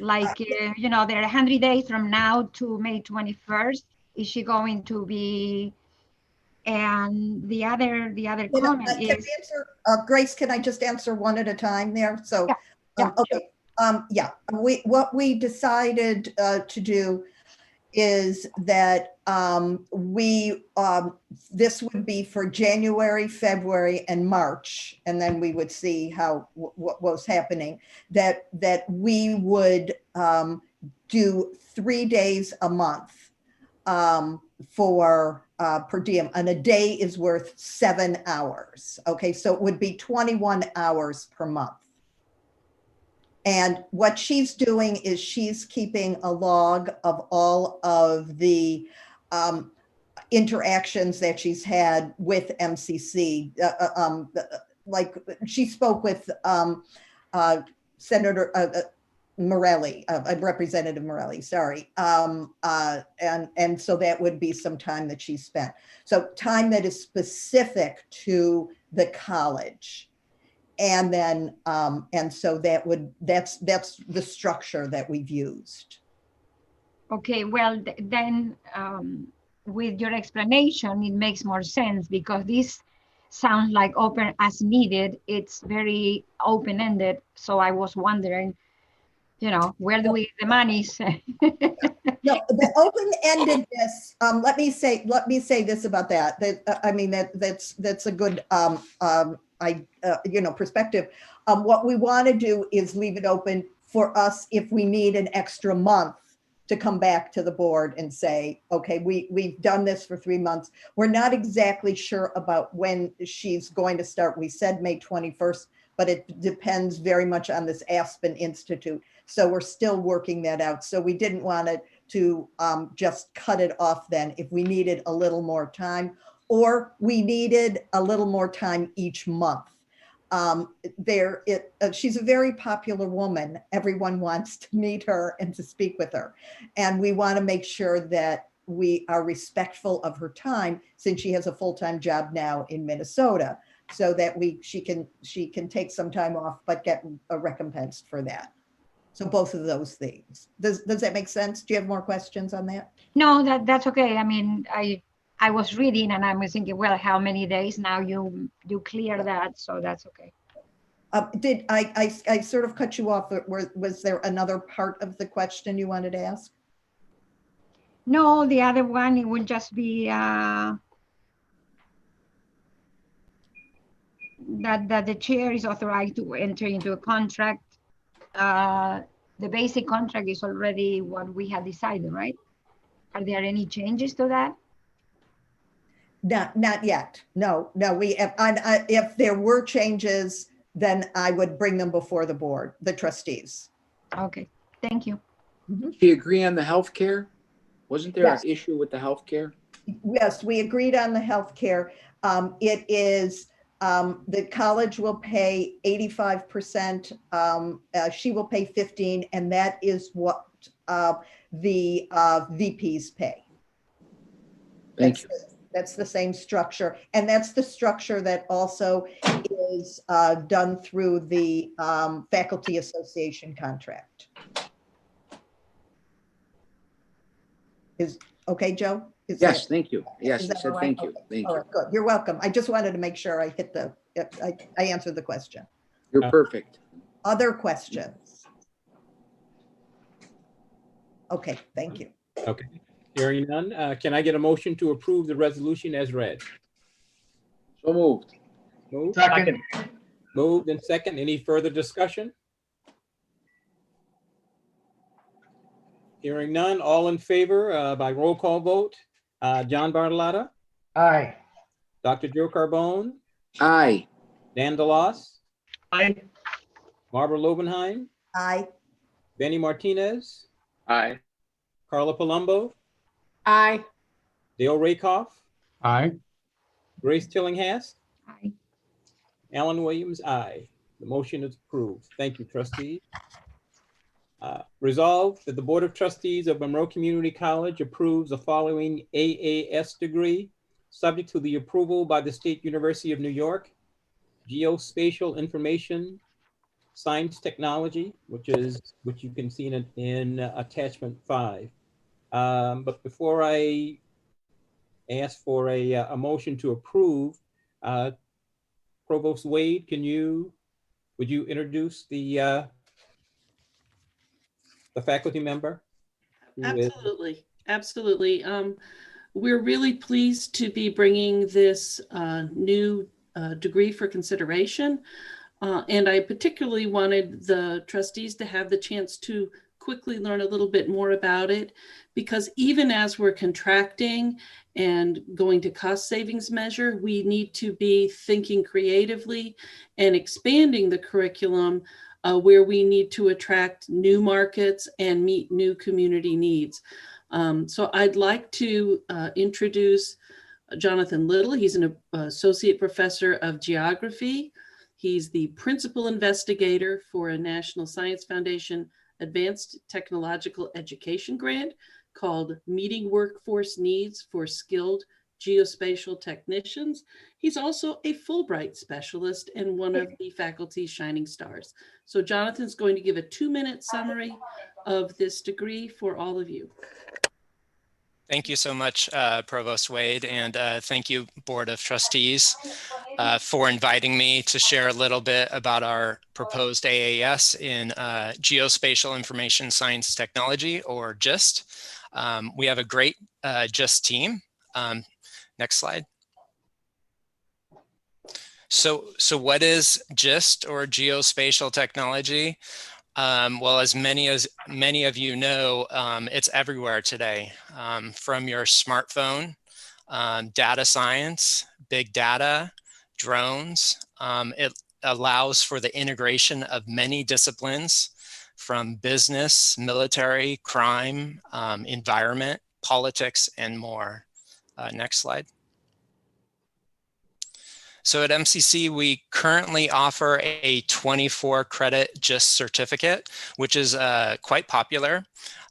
Like, you know, there are 100 days from now to May 21st. Is she going to be? And the other comment Can is, we answer, Grace, can I just answer one at a time there? So, Yeah, okay. What we decided to do is that this would be for January, February, and March, and then we would see how what was happening. That we would do 3 days a month for per diem, and a day is worth 7 hours. Okay, so it would be 21 hours per month. And what she's doing is she's keeping a log of all of the interactions that she's had with MCC. Like she spoke with Senator Morelli, Representative Morelli, sorry. And so that would be some time that she spent. So time that is specific to the college. And then, and so that's the structure that we've used. okay, well, then with your explanation, it makes more sense because this sounds like open as needed. It's very open-ended. So I was wondering, you know, where do we get the money? No, the open-endedness, let me say this about that. I mean, that's a good, perspective. What we want to do is leave it open for us if we need an extra month to come back to the board and say, okay, we've done this for 3 months. We're not exactly sure about when she's going to start. We said May 21st, but it depends very much on this Aspen Institute. So we're still working that out. So we didn't want it to just cut it off then if we needed a little more time, or we needed a little more time each month. She's a very popular woman. Everyone wants to meet her and to speak with her. And we want to make sure that we are respectful of her time since she has a full-time job now in Minnesota, so that she can take some time off, but get a recompense for that. So both of those things. Does that make sense? Do you have more questions on that? No, that's okay. I mean, I I was reading and I was thinking, well, how many days now you clear that, so that's okay. Did I sort of cut you off, but was there another part of the question you wanted to ask? No, the other one, it would just be that the chair is authorized to enter into a contract. The basic contract is already what we have decided, right? Are there any changes to that? Not yet. No. If there were changes, then I would bring them before the board, the trustees. Okay, thank you. Do you agree on the healthcare? Wasn't there an Yes. issue with the healthcare? Yes, we agreed on the healthcare. It is, the college will pay 85%. She will pay 15%, and that is what the VPs pay. Thank you. That's the same structure. And that's the structure that also is done through the faculty association contract. Is okay, Joe? Yes, thank you. Yes, Is I that said all right? thank you. Okay. Thank All you. right, good. You're welcome. I just wanted to make sure I hit I answered the question. You're perfect. Other questions? Okay, thank you. Okay, hearing none, can I get a motion to approve the resolution as read? So moved. Moved, Second. moved and second. Any further discussion? Hearing none, all in favor by roll call vote. John Bartolotta, Aye. Dr. Joe Carbone, Aye. Dan DeLoss, Aye. Barbara Lobenheim, Aye. Benny Martinez, Aye. Carla Palumbo, Aye. Dale Rakoff, Aye. Grace Tillinghast, Aye. Alan Williams, aye. The motion is approved. Thank you, trustees. Resolved that the Board of Trustees of Monroe Community College approves the following AAS degree, subject to the approval by the State University of New York, Geospatial Information Science Technology, which you can see in attachment 5. But before I ask for a motion to approve, Provost Wade, would you introduce the faculty member? Absolutely, absolutely. We're really pleased to be bringing this new degree for consideration. And I particularly wanted the trustees to have the chance to quickly learn a little bit more about it, because even as we're contracting and going to cost savings measure, we need to be thinking creatively and expanding the curriculum where we need to attract new markets and meet new community needs. So I'd like to introduce Jonathan Little. He's an associate professor of geography. He's the principal investigator for a National Science Foundation Advanced Technological Education grant called Meeting Workforce Needs for Skilled Geospatial Technicians. He's also a Fulbright specialist and one of the faculty's shining stars. So Jonathan's going to give a 2-minute summary of this degree for all of you. Thank you so much, Provost Wade, and thank you, Board of Trustees, for inviting me to share a little bit about our proposed AAS in Geospatial Information Science Technology, or GIST. We have a great GIST team. Next slide. So what is GIST, or Geospatial Technology? Well, as many of you know, it's everywhere today, from your smartphone, data science, big data, drones. It allows for the integration of many disciplines, from business, military, crime, environment, politics, and more. Next slide. So at MCC, we currently offer a 24 credit GIST certificate, which is quite popular.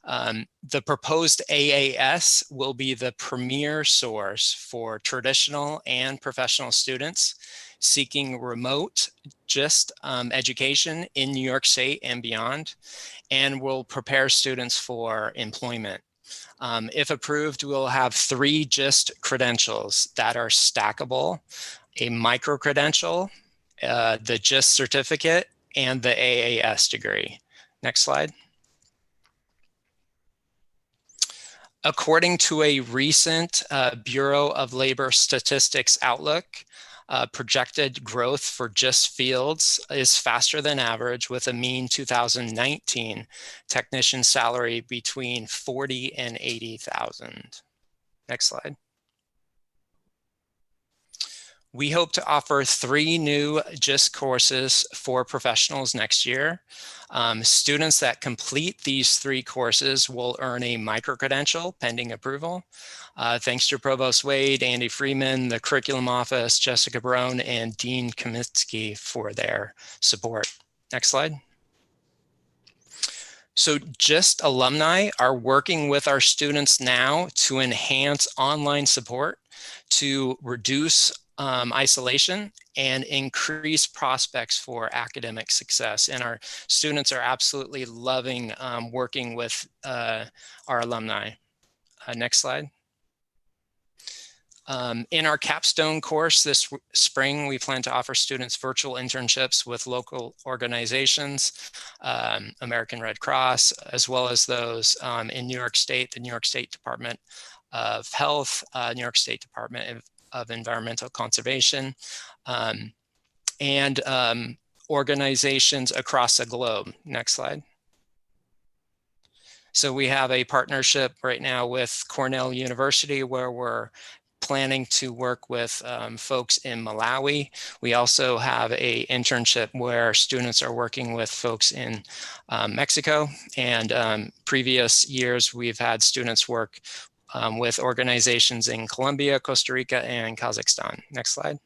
The proposed AAS will be the premier source for traditional and professional students seeking remote GIST education in New York State and beyond, and will prepare students for employment. If approved, we'll have 3 GIST credentials that are stackable: a micro credential, the GIST certificate, and the AAS degree. Next slide. According to a recent Bureau of Labor Statistics outlook, projected growth for GIST fields is faster than average, with a mean 2019 technician salary between 40 and 80,000. Next slide. We hope to offer 3 new GIST courses for professionals next year. Students that complete these 3 courses will earn a micro-credential pending approval. Thanks to Provost Wade, Andy Freeman, the Curriculum Office, Jessica Brown, and Dean Kamitsky for their support. Next slide. So GIST alumni are working with our students now to enhance online support, to reduce isolation, and increase prospects for academic success. And our students are absolutely loving working with our alumni. Next slide. In our capstone course this spring, we plan to offer students virtual internships with local organizations, American Red Cross, as well as those in New York State, the New York State Department of Health, New York State Department of Environmental Conservation, and organizations across the globe. Next slide. So we have a partnership right now with Cornell University, where we're planning to work with folks in Malawi. We also have an internship where students are working with folks in Mexico. And previous years, we've had students work with organizations in Colombia, Costa Rica, and Kazakhstan. Next slide.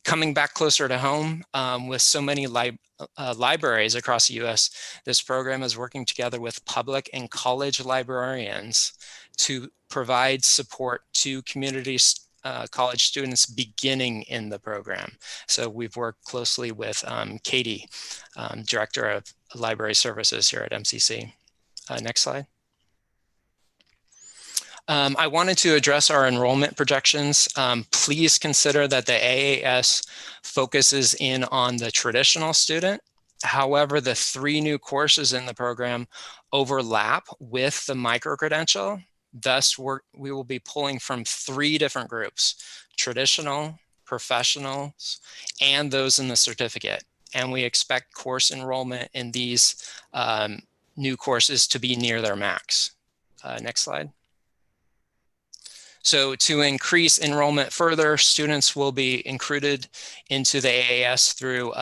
Coming back closer to home, with so many libraries across the US, this program is working together with public and college librarians to provide support to community college students beginning in the program. So we've worked closely with Katie, Director of Library Services here at MCC. Next slide. I wanted to address our enrollment projections. Please consider that the AAS focuses in on the traditional student. However, the 3 new courses in the program overlap with the micro-credential. Thus, we will be pulling from 3 different groups: traditional, professionals, and those in the certificate. And we expect course enrollment in these new courses to be near their max. Next slide. So to increase enrollment further, students will be included into the AAS through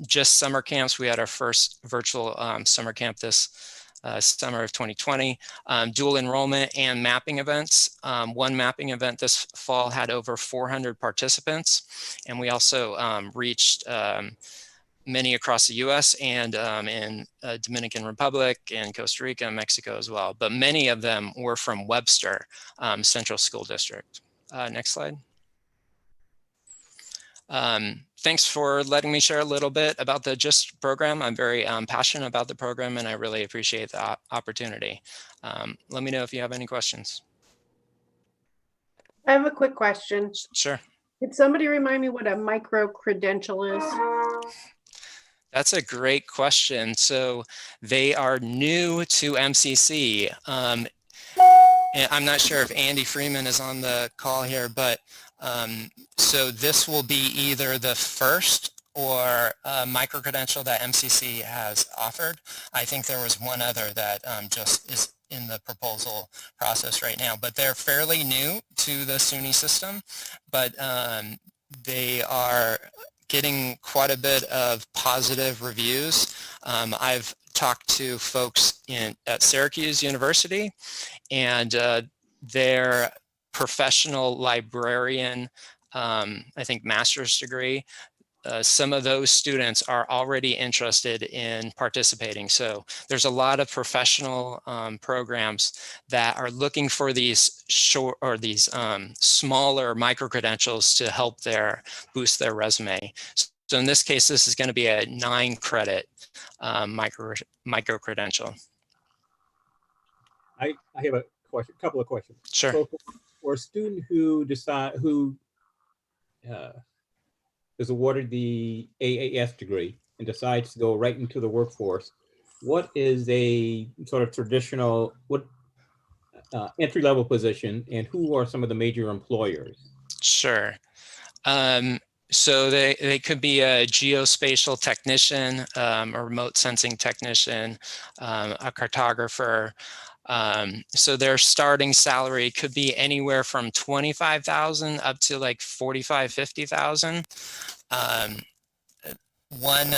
just summer camps. We had our first virtual summer camp this summer of 2020, dual enrollment and mapping events. One mapping event this fall had over 400 participants, and we also reached many across the US and in Dominican Republic and Costa Rica and Mexico as well. But many of them were from Webster Central School District. Next slide. Thanks for letting me share a little bit about the GIST program. I'm very passionate about the program, and I really appreciate the opportunity. Let me know if you have any questions. I have a quick question. Sure. Could somebody remind me what a micro-credential is? That's a great question. So they are new to MCC. And I'm not sure if Andy Freeman is on the call here, but so this will be either the first or micro-credential that MCC has offered. I think there was one other that just is in the proposal process right now, but they're fairly new to the SUNY system, but they are getting quite a bit of positive reviews. I've talked to folks at Syracuse University, and their professional librarian, I think master's degree, some of those students are already interested in participating. So there's a lot of professional programs that are looking for these short or these smaller micro-credentials to help boost their resume. So in this case, this is going to be a 9-credit micro-credential. I have a question, couple of questions. Sure. So for a student who is awarded the AAS degree and decides to go right into the workforce, what is a sort of traditional, entry-level position, and who are some of the major employers? Sure. So they could be a geospatial technician, a remote sensing technician, a cartographer. So their starting salary could be anywhere from 25,000 up to like 45, 50,000. One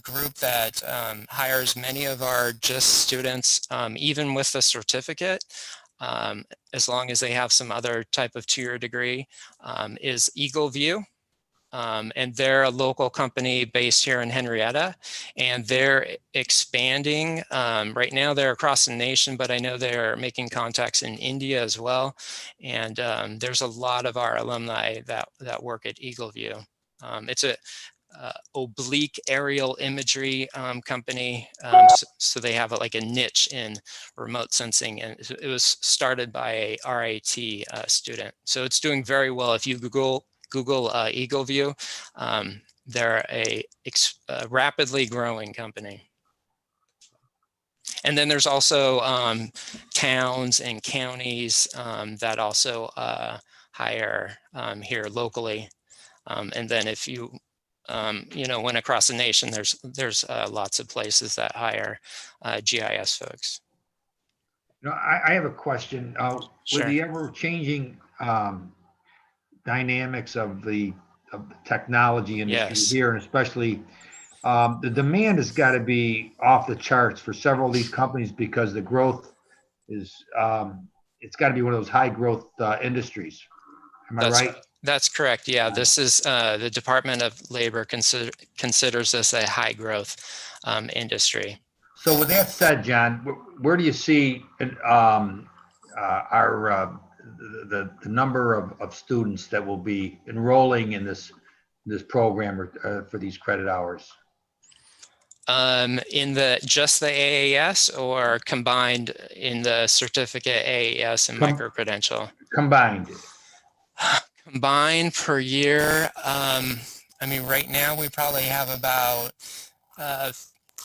group that hires many of our GIST students, even with a certificate, as long as they have some other type of two-year degree, is Eagle View. And they're a local company based here in Henrietta, and they're expanding. Right now they're across the nation, but I know they're making contacts in India as well. And there's a lot of our alumni that work at Eagle View. It's a oblique aerial imagery company. So they have like a niche in remote sensing, and it was started by a RIT student. So it's doing very well. If you Google Eagle View, they're a rapidly growing company. And then there's also towns and counties that also hire here locally. And then if you went across the nation, there's lots of places that hire GIS folks. I have a question. Sure. With the ever-changing dynamics of the technology industry here, and especially the demand has got to be off the charts for several of these companies, because the growth is it's got to be one of those high growth industries. Am I right? That's correct. Yeah, this is the Department of Labor considers this a high growth industry. So with that said, John, where do you see our the number of students that will be enrolling in this program for these credit hours? In just the AAS, or combined in the certificate AAS and micro-credential? Combined. Combined per year. I mean, right now we probably have about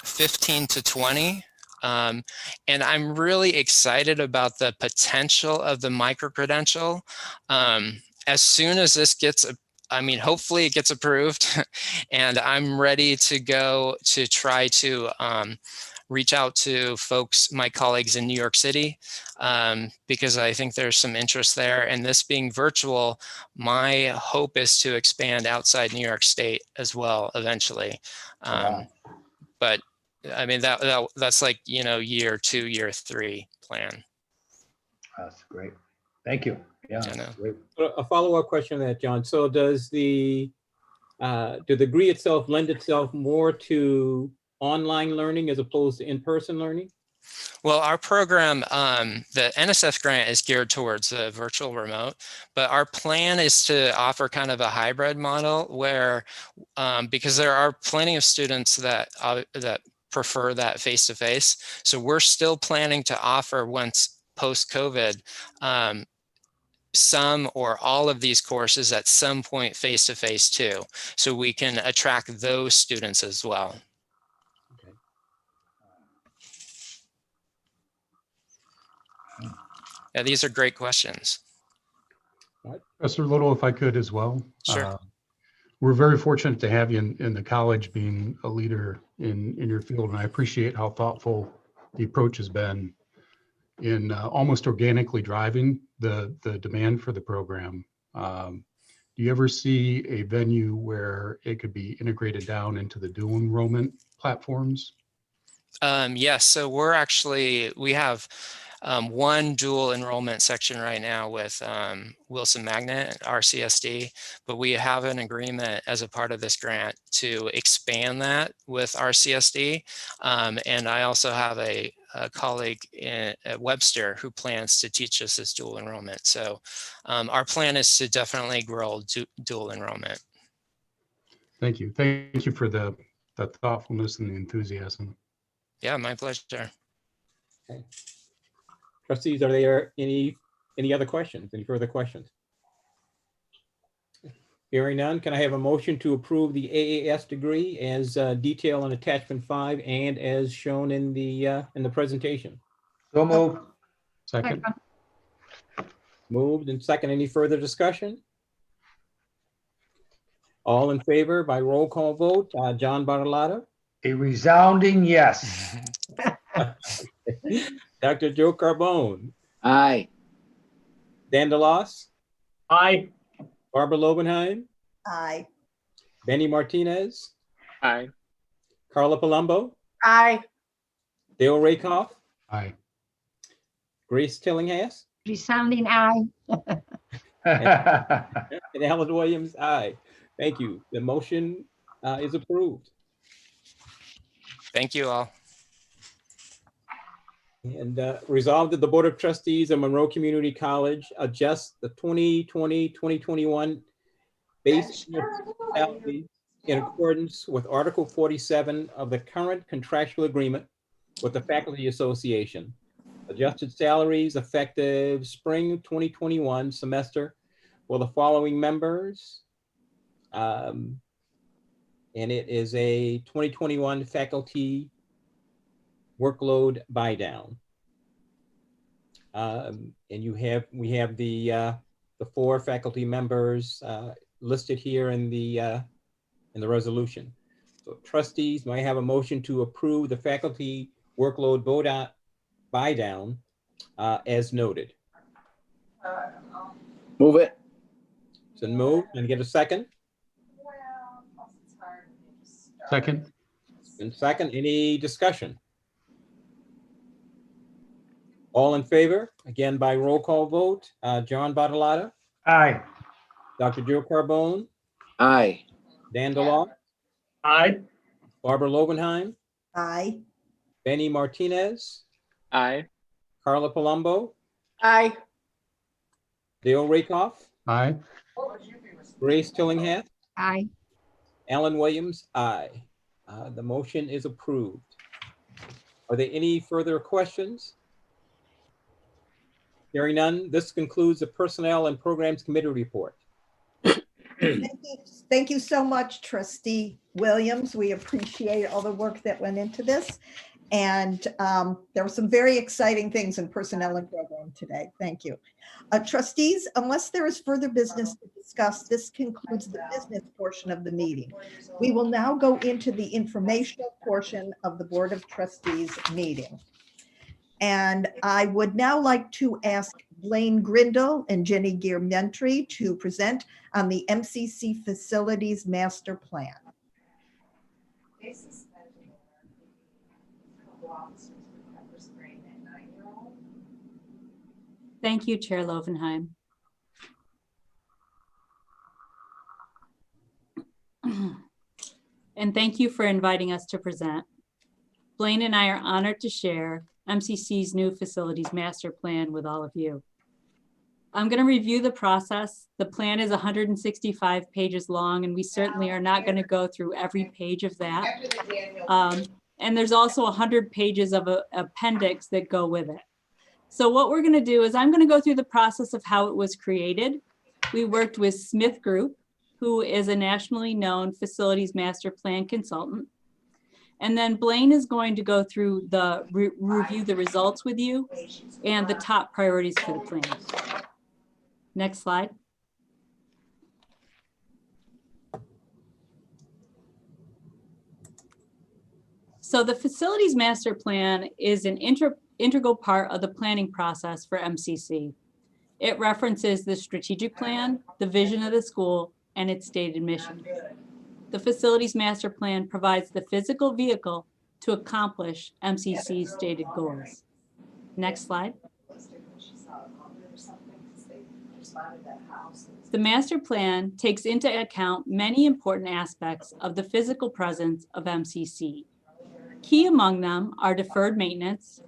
15 to 20. And I'm really excited about the potential of the micro-credential. As soon as this gets, hopefully it gets approved, and I'm ready to go to try to reach out to folks, my colleagues in New York City, because I think there's some interest there. And this being virtual, my hope is to expand outside New York State as well eventually. But I mean, that's like, year 2, year 3 plan. That's great. Thank you. Yeah. Great. A follow-up question on that, John. So does the degree itself lend itself more to online learning as opposed to in-person learning? Well, our program, the NSF grant, is geared towards the virtual remote, but our plan is to offer kind of a hybrid model where, because there are plenty of students that prefer that face-to-face. So we're still planning to offer, once post-COVID, some or all of these courses at some point face-to-face too, so we can attract those students as well. Yeah, these are great questions. Professor Little, if I could as well. Sure. We're very fortunate to have you in the college, being a leader in your field, and I appreciate how thoughtful the approach has been in almost organically driving the demand for the program. Do you ever see a venue where it could be integrated down into the dual enrollment platforms? Yes, so we have one dual enrollment section right now with Wilson Magnet, RCSD, but we have an agreement as a part of this grant to expand that with RCSD. And I also have a colleague at Webster who plans to teach us this dual enrollment. So our plan is to definitely grow dual enrollment. Thank you. Thank you for the thoughtfulness and the enthusiasm. Yeah, my pleasure. Okay. Trustees, are there any other questions? Any further questions? Hearing none, can I have a motion to approve the AAS degree as detailed on attachment 5 and as shown in the presentation? So moved. Second. Moved and second. Any further discussion? All in favor by roll call vote, John Bartolotta, A resounding yes. Dr. Joe Carbone, Aye. Dan DeLoss, Aye. Barbara Lobenheim, Aye. Benny Martinez, Aye. Carla Palumbo, Aye. Dale Rakoff, Aye. Grace Tillinghast, Resounding aye. and Alan Williams, aye. Thank you. The motion is approved. Thank you all. And resolved that the Board of Trustees of Monroe Community College adjust the 2020-2021 base salaries in accordance with Article 47 of the current contractual agreement with the Faculty Association. Adjusted salaries effective spring 2021 semester for the following members. And it is a 2021 faculty workload buy down. And we have the 4 faculty members listed here in the resolution. So trustees, may I have a motion to approve the faculty workload buy down as noted? Move it. So move and get a second. Second. And second, any discussion? All in favor, again by roll call vote, John Bartolotta, Aye. Dr. Joe Carbone, Aye. Dan DeLoss, Aye. Barbara Lobenheim, Aye. Benny Martinez, Aye. Carla Palumbo, Aye. Dale Rakoff, Aye. Grace Tillinghast, Aye. Alan Williams, aye. The motion is approved. Are there any further questions? Hearing none, this concludes the Personnel and Programs Committee report. Thank you so much, Trustee Williams. We appreciate all the work that went into this. And there were some very exciting things in personnel and program today. Thank you. Trustees, unless there is further business to discuss, this concludes the business portion of the meeting. We will now go into the informational portion of the Board of Trustees meeting. And I would now like to ask Blaine Grindle and Jenny Gearmentry to present on the MCC Facilities Master Plan. Thank you, Chair Lovenheim. And thank you for inviting us to present. Blaine and I are honored to share MCC's new Facilities Master Plan with all of you. I'm going to review the process. The plan is 165 pages long, and we certainly are not going to go through every page of that. And there's also 100 pages of an appendix that go with it. So what we're going to do is I'm going to go through the process of how it was created. We worked with Smith Group, who is a nationally known facilities master plan consultant. And then Blaine is going to go through the review the results with you and the top priorities for the plan. Next slide. So the facilities master plan is an integral part of the planning process for MCC. It references the strategic plan, the vision of the school, and its stated mission. The facilities master plan provides the physical vehicle to accomplish MCC's stated goals. Next slide. The master plan takes into account many important aspects of the physical presence of MCC. Key among them are deferred maintenance,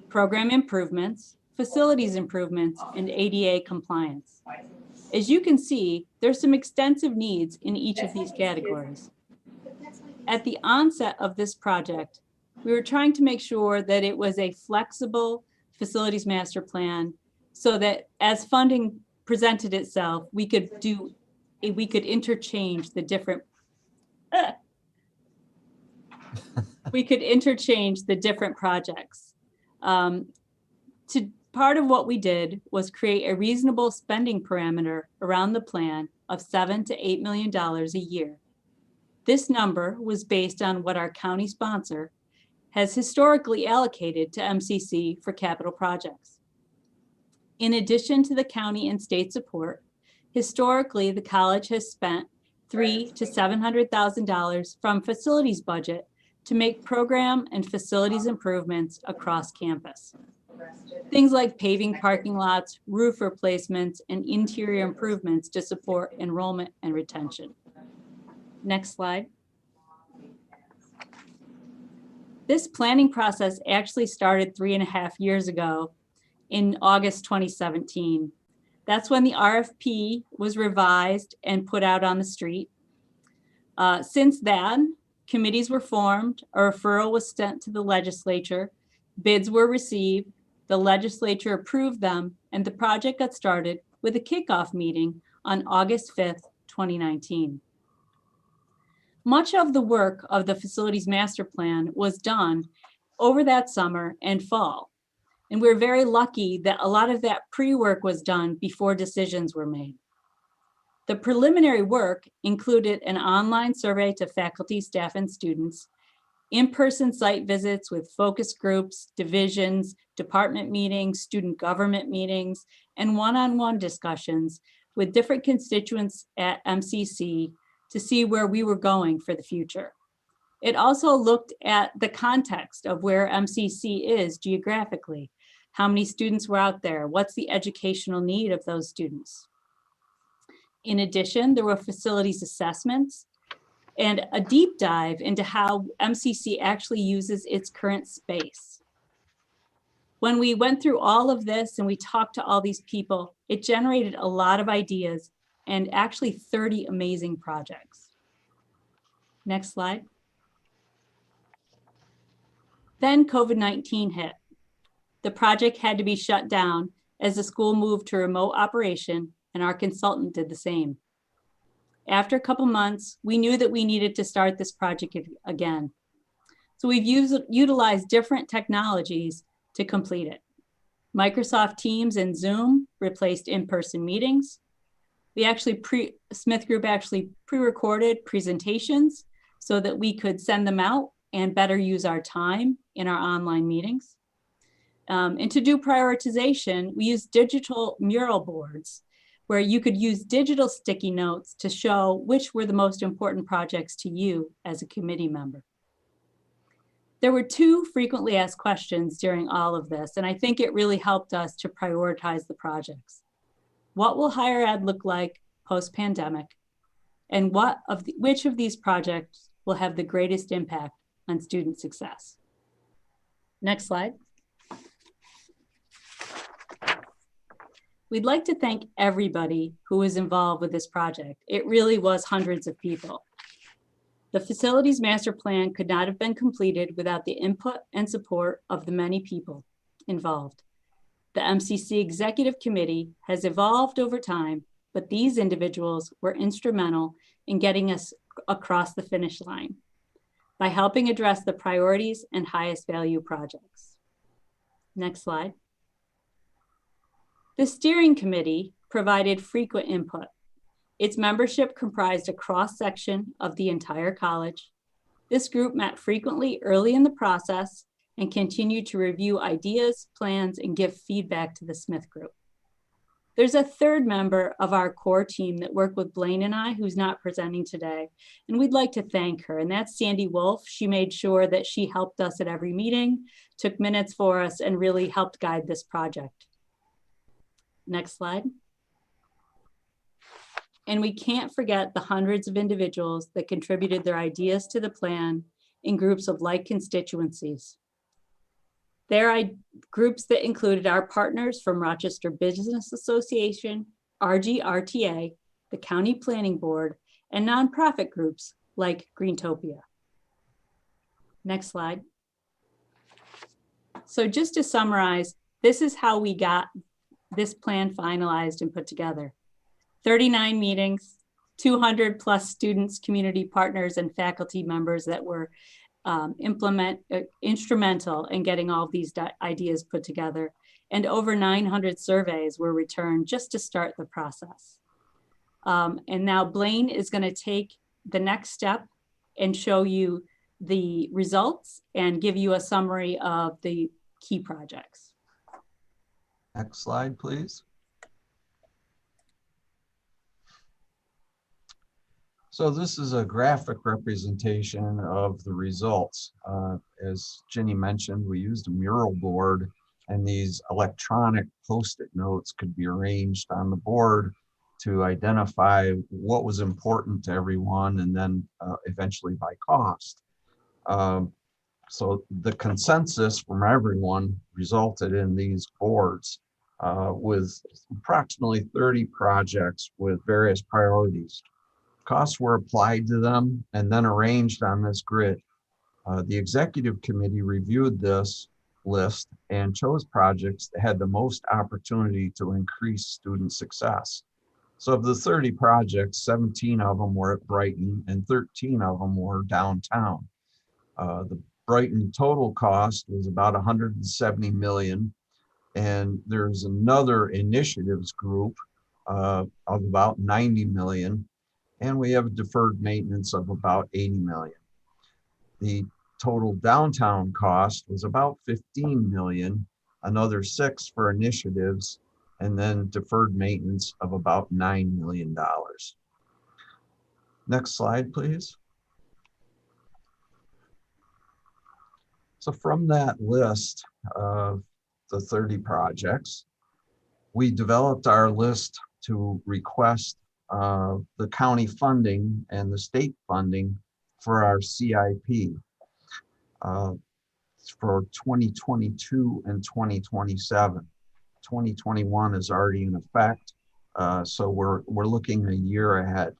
program improvements, facilities improvements, and ADA compliance. As you can see, there's some extensive needs in each of these categories. At the onset of this project, we were trying to make sure that it was a flexible facilities master plan so that as funding presented itself, we could interchange the different projects. Part of what we did was create a reasonable spending parameter around the plan of $7 to $8 million a year. This number was based on what our county sponsor has historically allocated to MCC for capital projects. In addition to the county and state support, historically, the college has spent $300,000 to $700,000 from facilities budget to make program and facilities improvements across campus. Things like paving parking lots, roof replacements, and interior improvements to support enrollment and retention. Next slide. This planning process actually started 3.5 years ago in August 2017. That's when the RFP was revised and put out on the street. Since then, committees were formed, a referral was sent to the legislature, bids were received, the legislature approved them, and the project got started with a kickoff meeting on August 5th, 2019. Much of the work of the facilities master plan was done over that summer and fall. And we're very lucky that a lot of that pre-work was done before decisions were made. The preliminary work included an online survey to faculty, staff, and students, in-person site visits with focus groups, divisions, department meetings, student government meetings, and one-on-one discussions with different constituents at MCC to see where we were going for the future. It also looked at the context of where MCC is geographically, how many students were out there, what's the educational need of those students. In addition, there were facilities assessments and a deep dive into how MCC actually uses its current space. When we went through all of this and we talked to all these people, it generated a lot of ideas and actually 30 amazing projects. Next slide. Then COVID-19 hit. The project had to be shut down as the school moved to remote operation, and our consultant did the same. After a couple months, we knew that we needed to start this project again. So we've utilized different technologies to complete it. Microsoft Teams and Zoom replaced in-person meetings. We actually, Smith Group actually pre-recorded presentations so that we could send them out and better use our time in our online meetings. And to do prioritization, we used digital mural boards where you could use digital sticky notes to show which were the most important projects to you as a committee member. There were 2 frequently asked questions during all of this, and I think it really helped us to prioritize the projects. What will higher ed look like post-pandemic? And which of these projects will have the greatest impact on student success? Next slide. We'd like to thank everybody who was involved with this project. It really was hundreds of people. The facilities master plan could not have been completed without the input and support of the many people involved. The MCC Executive Committee has evolved over time, but these individuals were instrumental in getting us across the finish line by helping address the priorities and highest value projects. Next slide. The steering committee provided frequent input. Its membership comprised a cross-section of the entire college. This group met frequently early in the process and continued to review ideas, plans, and give feedback to the Smith Group. There's a third member of our core team that worked with Blaine and I who's not presenting today, and we'd like to thank her, and that's Sandy Wolf. She made sure that she helped us at every meeting, took minutes for us, and really helped guide this project. Next slide. And we can't forget the hundreds of individuals that contributed their ideas to the plan in groups of like constituencies. There are groups that included our partners from Rochester Business Association, RGRTA, the County Planning Board, and nonprofit groups like Greentopia. Next slide. So just to summarize, This is how we got this plan finalized and put together. 39 meetings, 200 plus students, community partners, and faculty members that were instrumental in getting all of these ideas put together. And over 900 surveys were returned just to start the process. And now Blaine is going to take the next step and show you the results and give you a summary of the key projects. Next slide, please. So this is a graphic representation of the results. As Ginny mentioned, we used a mural board, and these electronic Post-it notes could be arranged on the board to identify what was important to everyone, and then eventually by cost. So the consensus from everyone resulted in these boards with approximately 30 projects with various priorities. Costs were applied to them and then arranged on this grid. The executive committee reviewed this list and chose projects that had the most opportunity to increase student success. So of the 30 projects, 17 of them were at Brighton and 13 of them were downtown. The Brighton total cost was about 170 million. And there's another initiatives group of about 90 million. And we have a deferred maintenance of about 80 million. The total downtown cost was about 15 million, another 6 for initiatives, and then deferred maintenance of about $9 million. Next slide, please. So from that list of the 30 projects, we developed our list to request the county funding and the state funding for our CIP for 2022 and 2027. 2021 is already in effect, so we're looking a year ahead.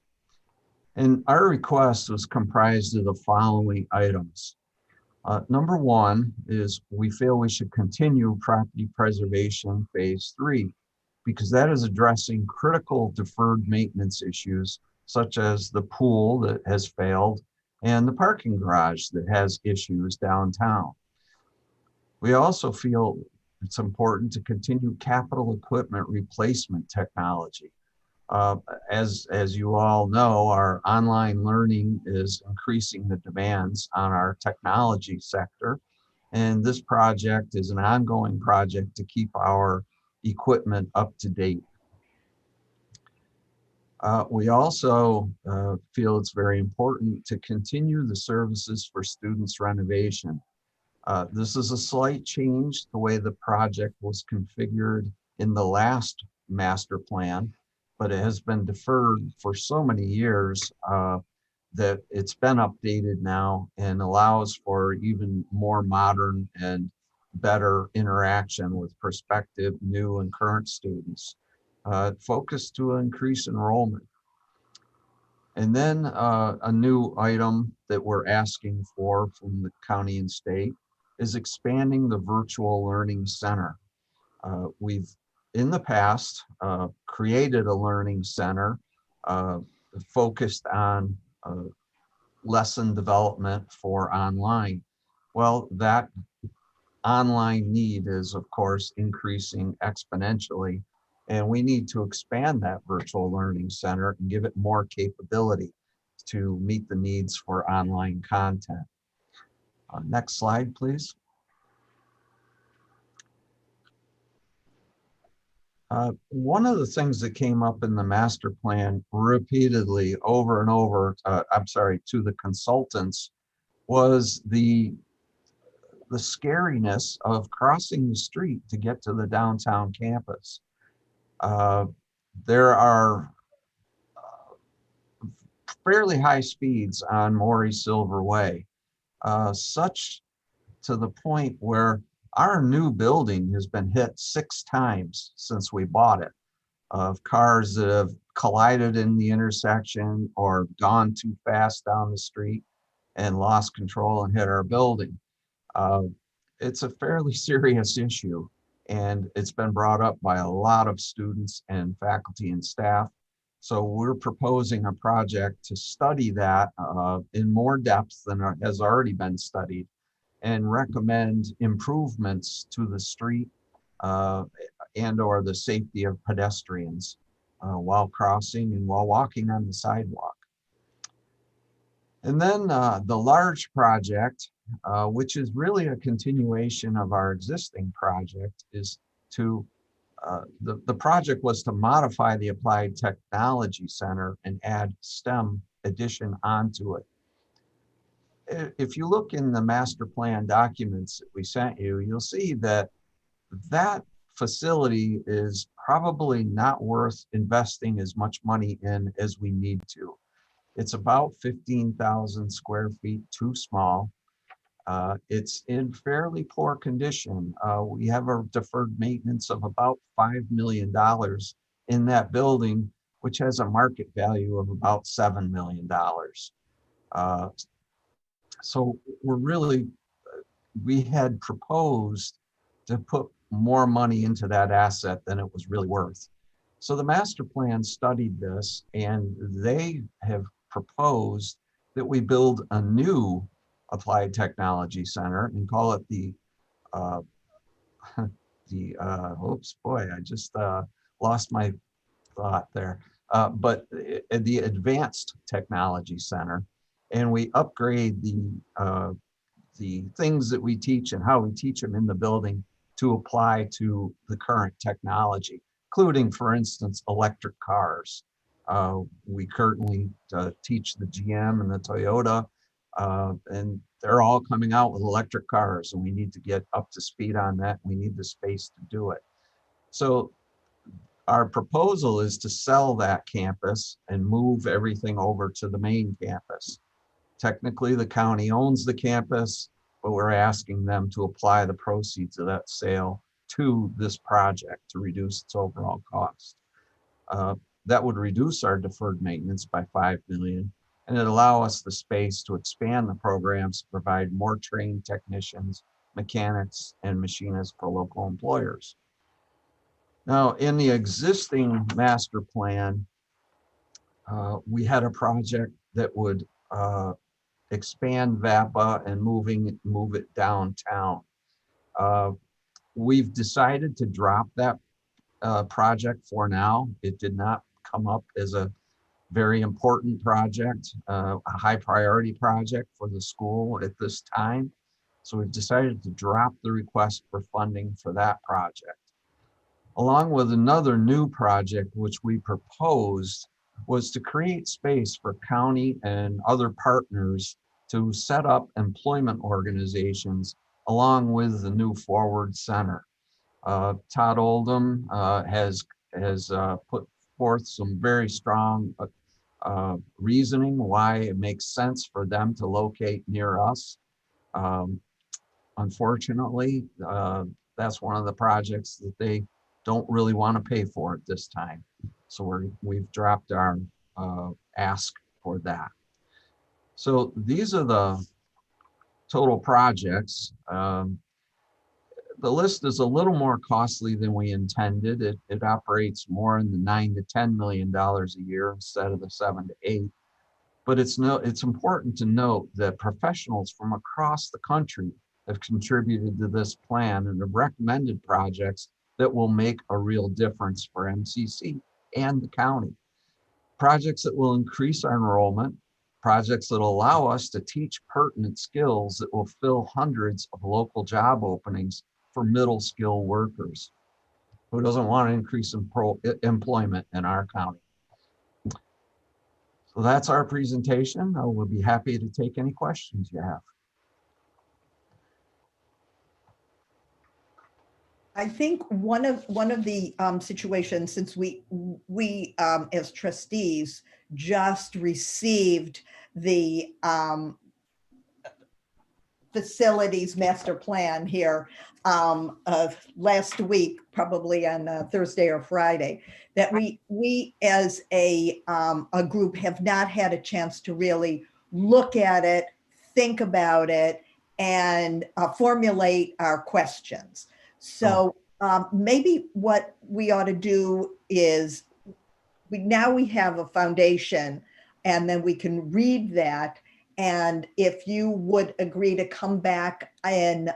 And our request was comprised of the following items. Number one is we feel we should continue property preservation phase 3, because that is addressing critical deferred maintenance issues such as the pool that has failed and the parking garage that has issues downtown. We also feel it's important to continue capital equipment replacement technology. As you all know, our online learning is increasing the demands on our technology sector. And this project is an ongoing project to keep our equipment up to date. We also feel it's very important to continue the services for students renovation. This is a slight change the way the project was configured in the last master plan, but it has been deferred for so many years that it's been updated now and allows for even more modern and better interaction with prospective, new, and current students, focused to increase enrollment. And then a new item that we're asking for from the county and state is expanding the virtual learning center. We've, in the past, created a learning center focused on lesson development for online. Well, that online need is, of course, increasing exponentially, and we need to expand that virtual learning center and give it more capability to meet the needs for online content. Next slide, please. One of the things that came up in the master plan repeatedly over and over, to the consultants, was the scariness of crossing the street to get to the downtown campus. There are fairly high speeds on Maury Silver Way, such to the point where our new building has been hit 6 times since we bought it, of cars that have collided in the intersection or gone too fast down the street and lost control and hit our building. It's a fairly serious issue, and it's been brought up by a lot of students and faculty and staff. So we're proposing a project to study that in more depth than has already been studied, and recommend improvements to the street and or the safety of pedestrians while crossing and while walking on the sidewalk. And then the large project, which is really a continuation of our existing project, is to, the project was to modify the Applied Technology Center and add STEM addition onto it. If you look in the master plan documents that we sent you, you'll see that that facility is probably not worth investing as much money in as we need to. It's about 15,000 square feet, too small. It's in fairly poor condition. We have a deferred maintenance of about $5 million in that building, which has a market value of about $7 million. So we had proposed to put more money into that asset than it was really worth. So the master plan studied this, and they have proposed that we build a new Applied Technology Center and call it the oops, boy, I just lost my thought there. But the Advanced Technology Center, and we upgrade the things that we teach and how we teach them in the building to apply to the current technology, including, for instance, electric cars. We currently teach the GM and the Toyota, and they're all coming out with electric cars, and we need to get up to speed on that. We need the space to do it. So our proposal is to sell that campus and move everything over to the main campus. Technically, the county owns the campus, but we're asking them to apply the proceeds of that sale to this project to reduce its overall cost. That would reduce our deferred maintenance by $5 million, and it allow us the space to expand the programs to provide more trained technicians, mechanics, and machinists for local employers. Now, in the existing master plan, we had a project that would expand VAPA and move it downtown. We've decided to drop that project for now. It did not come up as a very important project, a high priority project for the school at this time. So we've decided to drop the request for funding for that project. Along with another new project, which we proposed, was to create space for county and other partners to set up employment organizations along with the new Forward Center. Todd Oldham has put forth some very strong reasoning why it makes sense for them to locate near us. Unfortunately, that's one of the projects that they don't really want to pay for at this time. So we've dropped our ask for that. So these are the total projects. The list is a little more costly than we intended. It operates more in the $9 to $10 million a year instead of the 7 to 8. But it's important to note that professionals from across the country have contributed to this plan and have recommended projects that will make a real difference for MCC and the county. Projects that will increase our enrollment, projects that allow us to teach pertinent skills that will fill hundreds of local job openings for middle skill workers. Who doesn't want to increase employment in our county? So that's our presentation. I will be happy to take any questions you have. I think one of the situations, since we as trustees just received the facilities master plan here last week, probably on Thursday or Friday, that we as a group have not had a chance to really look at it, think about it, and formulate our questions. So maybe what we ought to do is we have a foundation, and then we can read that. And if you would agree to come back and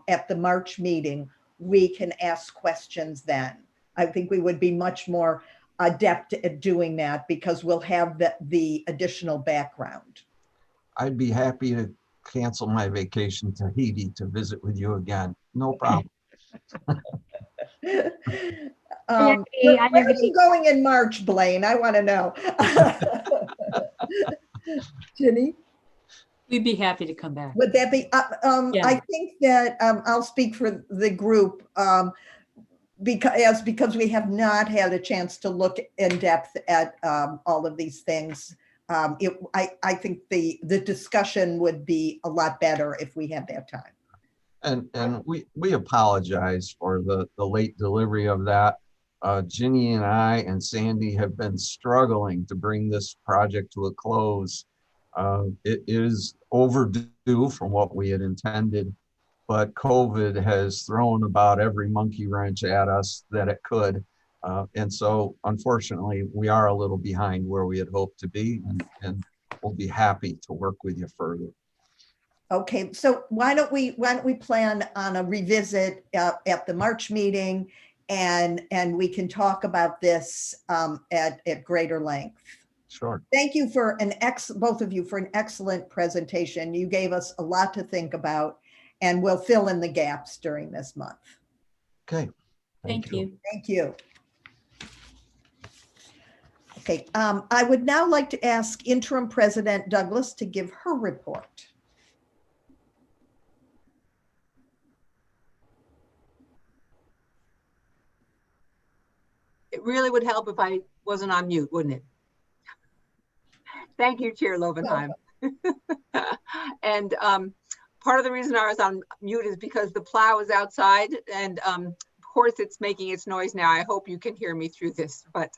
at the March meeting, we can ask questions then. I think we would be much more adept at doing that because we'll have the additional background. I'd be happy to cancel my vacation to Haiti to visit with you again. No problem. I Where agree. are you going in March, Blaine? I want to know. Ginny? We'd be happy to come back. Would that be, Yeah. I think that I'll speak for the group because we have not had a chance to look in depth at all of these things. I think the discussion would be a lot better if we had that time. And we apologize for the late delivery of that. Ginny and I and Sandy have been struggling to bring this project to a close. It is overdue from what we had intended, but COVID has thrown about every monkey wrench at us that it could. And so unfortunately, we are a little behind where we had hoped to be, and we'll be happy to work with you further. Okay, so why don't we plan on a revisit at the March meeting, and we can talk about this at greater length. Sure. Thank you for both of you for an excellent presentation. You gave us a lot to think about, and we'll fill in the gaps during this month. Okay. Thank you. Thank you. Okay, I would now like to ask Interim President Douglas to give her report. It really would help if I wasn't on mute, wouldn't it? Thank you, Chair Lovenheim. And part of the reason I was on mute is because the plow is outside, and of course it's making its noise now. I hope you can hear me through this, but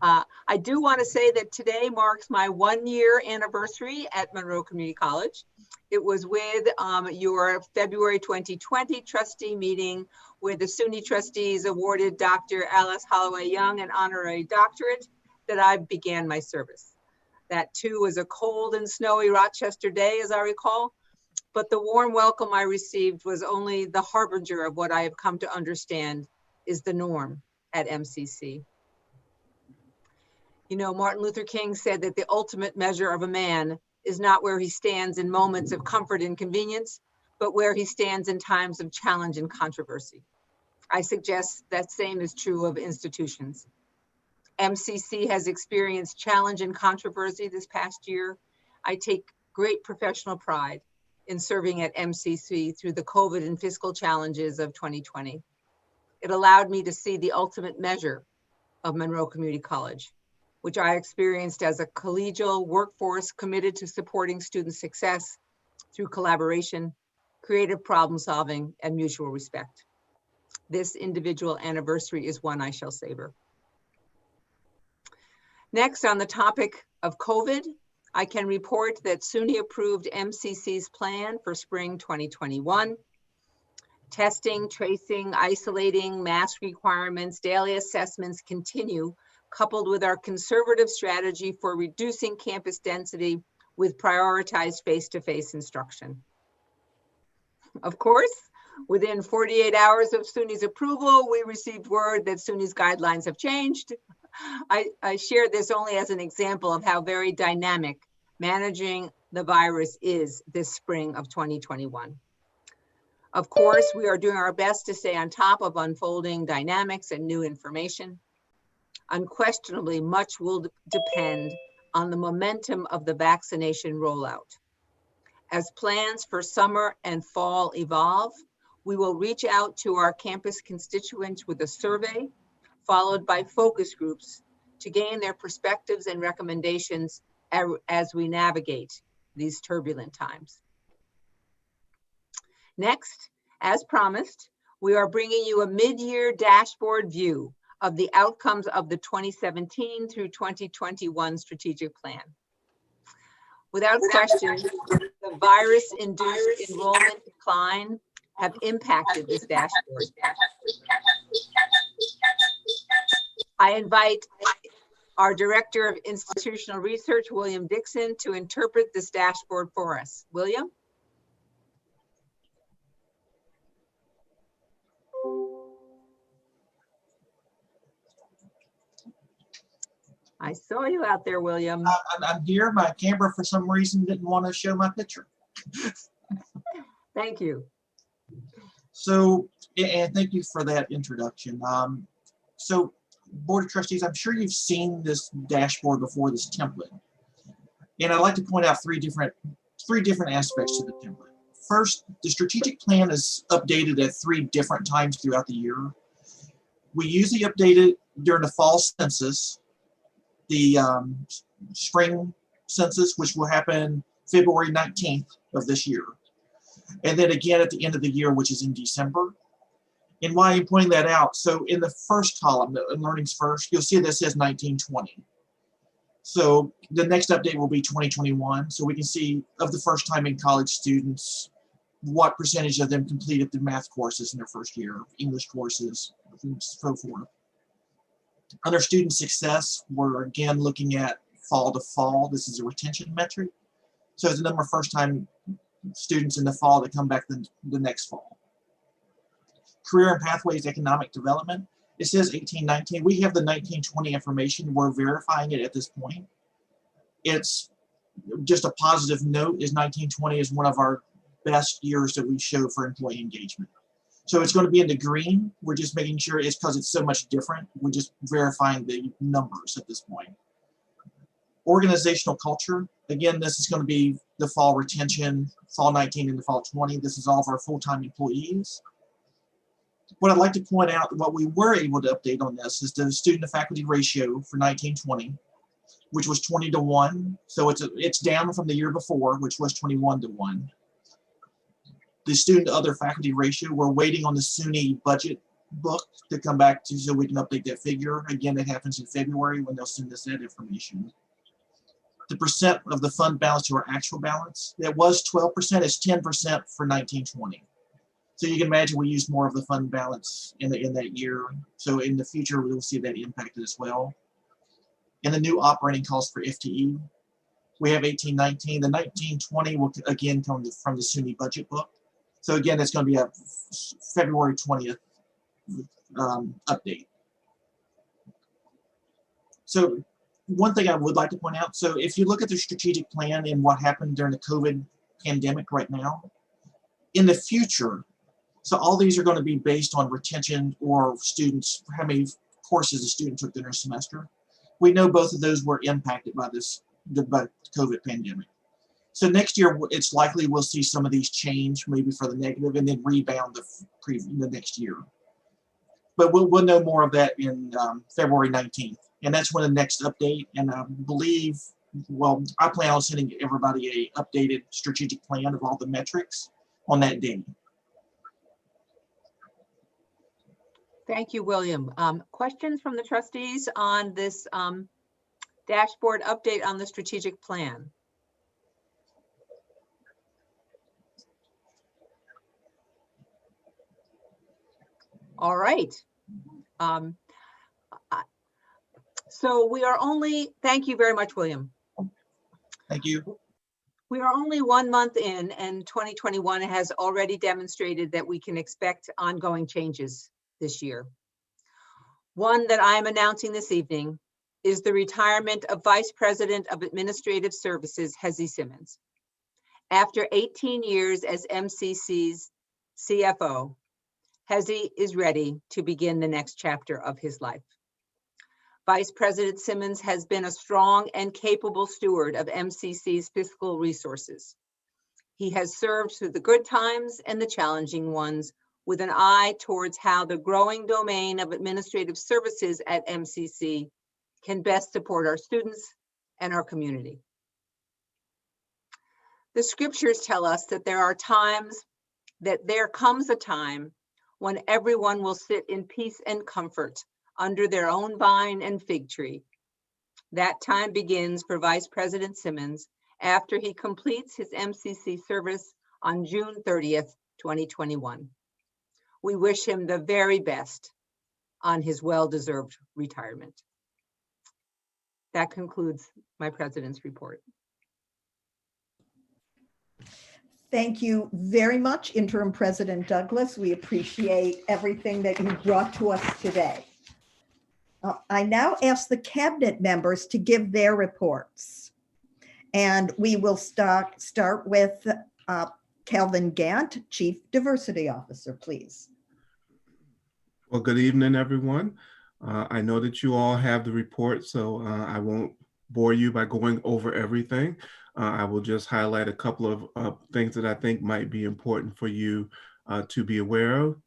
I do want to say that today marks my 1-year anniversary at Monroe Community College. It was with your February 2020 trustee meeting where the SUNY trustees awarded Dr. Alice Holloway Young an honorary doctorate that I began my service. That too was a cold and snowy Rochester day, as I recall, but the warm welcome I received was only the harbinger of what I have come to understand is the norm at MCC. You know, Martin Luther King said that the ultimate measure of a man is not where he stands in moments of comfort and convenience, but where he stands in times of challenge and controversy. I suggest that same is true of institutions. MCC has experienced challenge and controversy this past year. I take great professional pride in serving at MCC through the COVID and fiscal challenges of 2020. It allowed me to see the ultimate measure of Monroe Community College, which I experienced as a collegial workforce committed to supporting student success through collaboration, creative problem solving, and mutual respect. This individual anniversary is one I shall savor. Next, on the topic of COVID, I can report that SUNY approved MCC's plan for spring 2021. Testing, tracing, isolating, mask requirements, daily assessments continue, coupled with our conservative strategy for reducing campus density with prioritized face-to-face instruction. Of course, within 48 hours of SUNY's approval, we received word that SUNY's guidelines have changed. I share this only as an example of how very dynamic managing the virus is this spring of 2021. Of course, we are doing our best to stay on top of unfolding dynamics and new information. Unquestionably, much will depend on the momentum of the vaccination rollout. As plans for summer and fall evolve, we will reach out to our campus constituents with a survey, followed by focus groups to gain their perspectives and recommendations as we navigate these turbulent times. Next, as promised, we are bringing you a mid-year dashboard view of the outcomes of the 2017 through 2021 strategic plan. Without question, the virus-induced enrollment decline have impacted this dashboard. I invite our Director of Institutional Research, William Dixon, to interpret this dashboard for us. William? I saw you out there, William. I'm here. My camera, for some reason, didn't want to show my picture. Thank you. So, and thank you for that introduction. So, Board of Trustees, I'm sure you've seen this dashboard before, this template. And I'd like to point out three different aspects to the template. First, the strategic plan is updated at 3 different times throughout the year. We usually update it during the fall census, the spring census, which will happen February 19th of this year, and then again at the end of the year, which is in December. And why I'm pointing that out, so in the first column, in Learnings First, you'll see that says 1920. So the next update will be 2021, so we can see of the first time in college students, what percentage of them completed the math courses in their first year, English courses, and so forth. Under student success, we're again looking at fall to fall. This is a retention metric. So it's the number of first-time students in the fall that come back the next fall. Career and pathways economic development. It says 1819. We have the 1920 information. We're verifying it at this point. It's just a positive note is 1920 is one of our best years that we show for employee engagement. So it's going to be in the green. We're just making sure it's because it's so much different. We're just verifying the numbers at this point. Organizational culture. Again, this is going to be the fall retention, fall 19 and the fall 20. This is all of our full-time employees. What I'd like to point out, what we were able to update on this is the student to faculty ratio for 1920, which was 20:1. So it's down from the year before, which was 21:1. The student to other faculty ratio, we're waiting on the SUNY budget book to come back to so we can update that figure. Again, it happens in February when they'll send us that information. The percent of the fund balance to our actual balance, that was 12%, it's 10% for 1920. So you can imagine we used more of the fund balance in that year. So in the future, we'll see that impacted as well. And the new operating costs for FTE, we have 1819. The 1920 will again come from the SUNY budget book. So again, it's going to be a February 20th update. So one thing I would like to point out, so if you look at the strategic plan and what happened during the COVID pandemic right now, in the future, so all these are going to be based on retention or students, how many courses a student took in their semester. We know both of those were impacted by the COVID pandemic. So next year, it's likely we'll see some of these change, maybe for the negative, and then rebound the next year. But we'll know more of that in February 19th. And that's when the next update, and I believe, well, I plan on sending everybody a updated strategic plan of all the metrics on that day. Thank you, William. Questions from the trustees on this dashboard update on the strategic plan? All right. So we are only, thank you very much, William. Thank you. We are only 1 month in, and 2021 has already demonstrated that we can expect ongoing changes this year. One that I'm announcing this evening is the retirement of Vice President of Administrative Services, Hezi Simmons. After 18 years as MCC's CFO, Hezi is ready to begin the next chapter of his life. Vice President Simmons has been a strong and capable steward of MCC's fiscal resources. He has served through the good times and the challenging ones with an eye towards how the growing domain of administrative services at MCC can best support our students and our community. The scriptures tell us that there comes a time when everyone will sit in peace and comfort under their own vine and fig tree. That time begins for Vice President Simmons after he completes his MCC service on June 30th, 2021. We wish him the very best on his well-deserved retirement. That concludes my president's report. Thank you very much, Interim President Douglas. We appreciate everything that you brought to us today. I now ask the cabinet members to give their reports. And we will start with Calvin Gant, Chief Diversity Officer, please. Well, good evening, everyone. I know that you all have the report, so I won't bore you by going over everything. I will just highlight a couple of things that I think might be important for you to be aware of.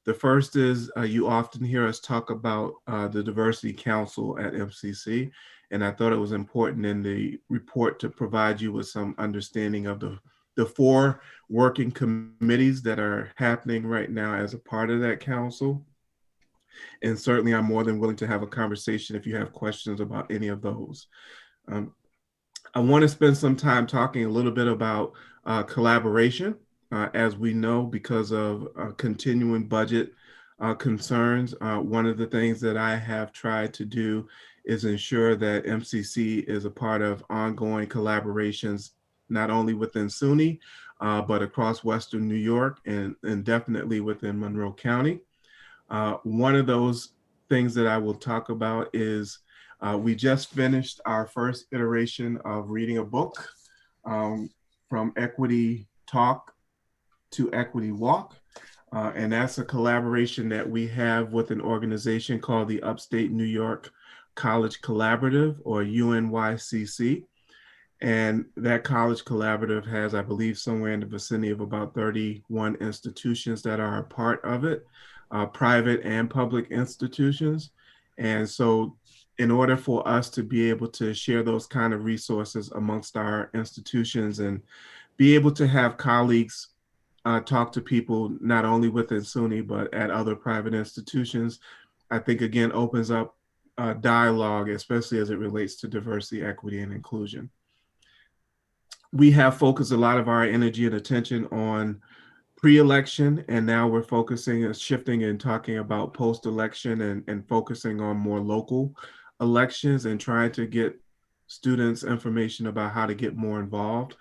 The first is you often hear us talk about the Diversity Council at MCC, and I thought it was important in the report to provide you with some understanding of the 4 working committees that are happening right now as a part of that council. And certainly I'm more than willing to have a conversation if you have questions about any of those. I want to spend some time talking a little bit about collaboration. As we know, because of continuing budget concerns, one of the things that I have tried to do is ensure that MCC is a part of ongoing collaborations, not only within SUNY, but across Western New York and definitely within Monroe County. One of those things that I will talk about is we just finished our first iteration of reading a book from Equity Talk to Equity Walk. And that's a collaboration that we have with an organization called the Upstate New York College Collaborative, or UNYCC. And that college collaborative has, I believe, somewhere in the vicinity of about 31 institutions that are a part of it, private and public institutions. And so in order for us to be able to share those kind of resources amongst our institutions and be able to have colleagues talk to people not only within SUNY, but at other private institutions, I think, again, opens up dialogue, especially as it relates to diversity, equity, and inclusion. We have focused a lot of our energy and attention on pre-election, and now we're focusing and shifting and talking about post-election and focusing on more local elections and trying to get students information about how to get more involved.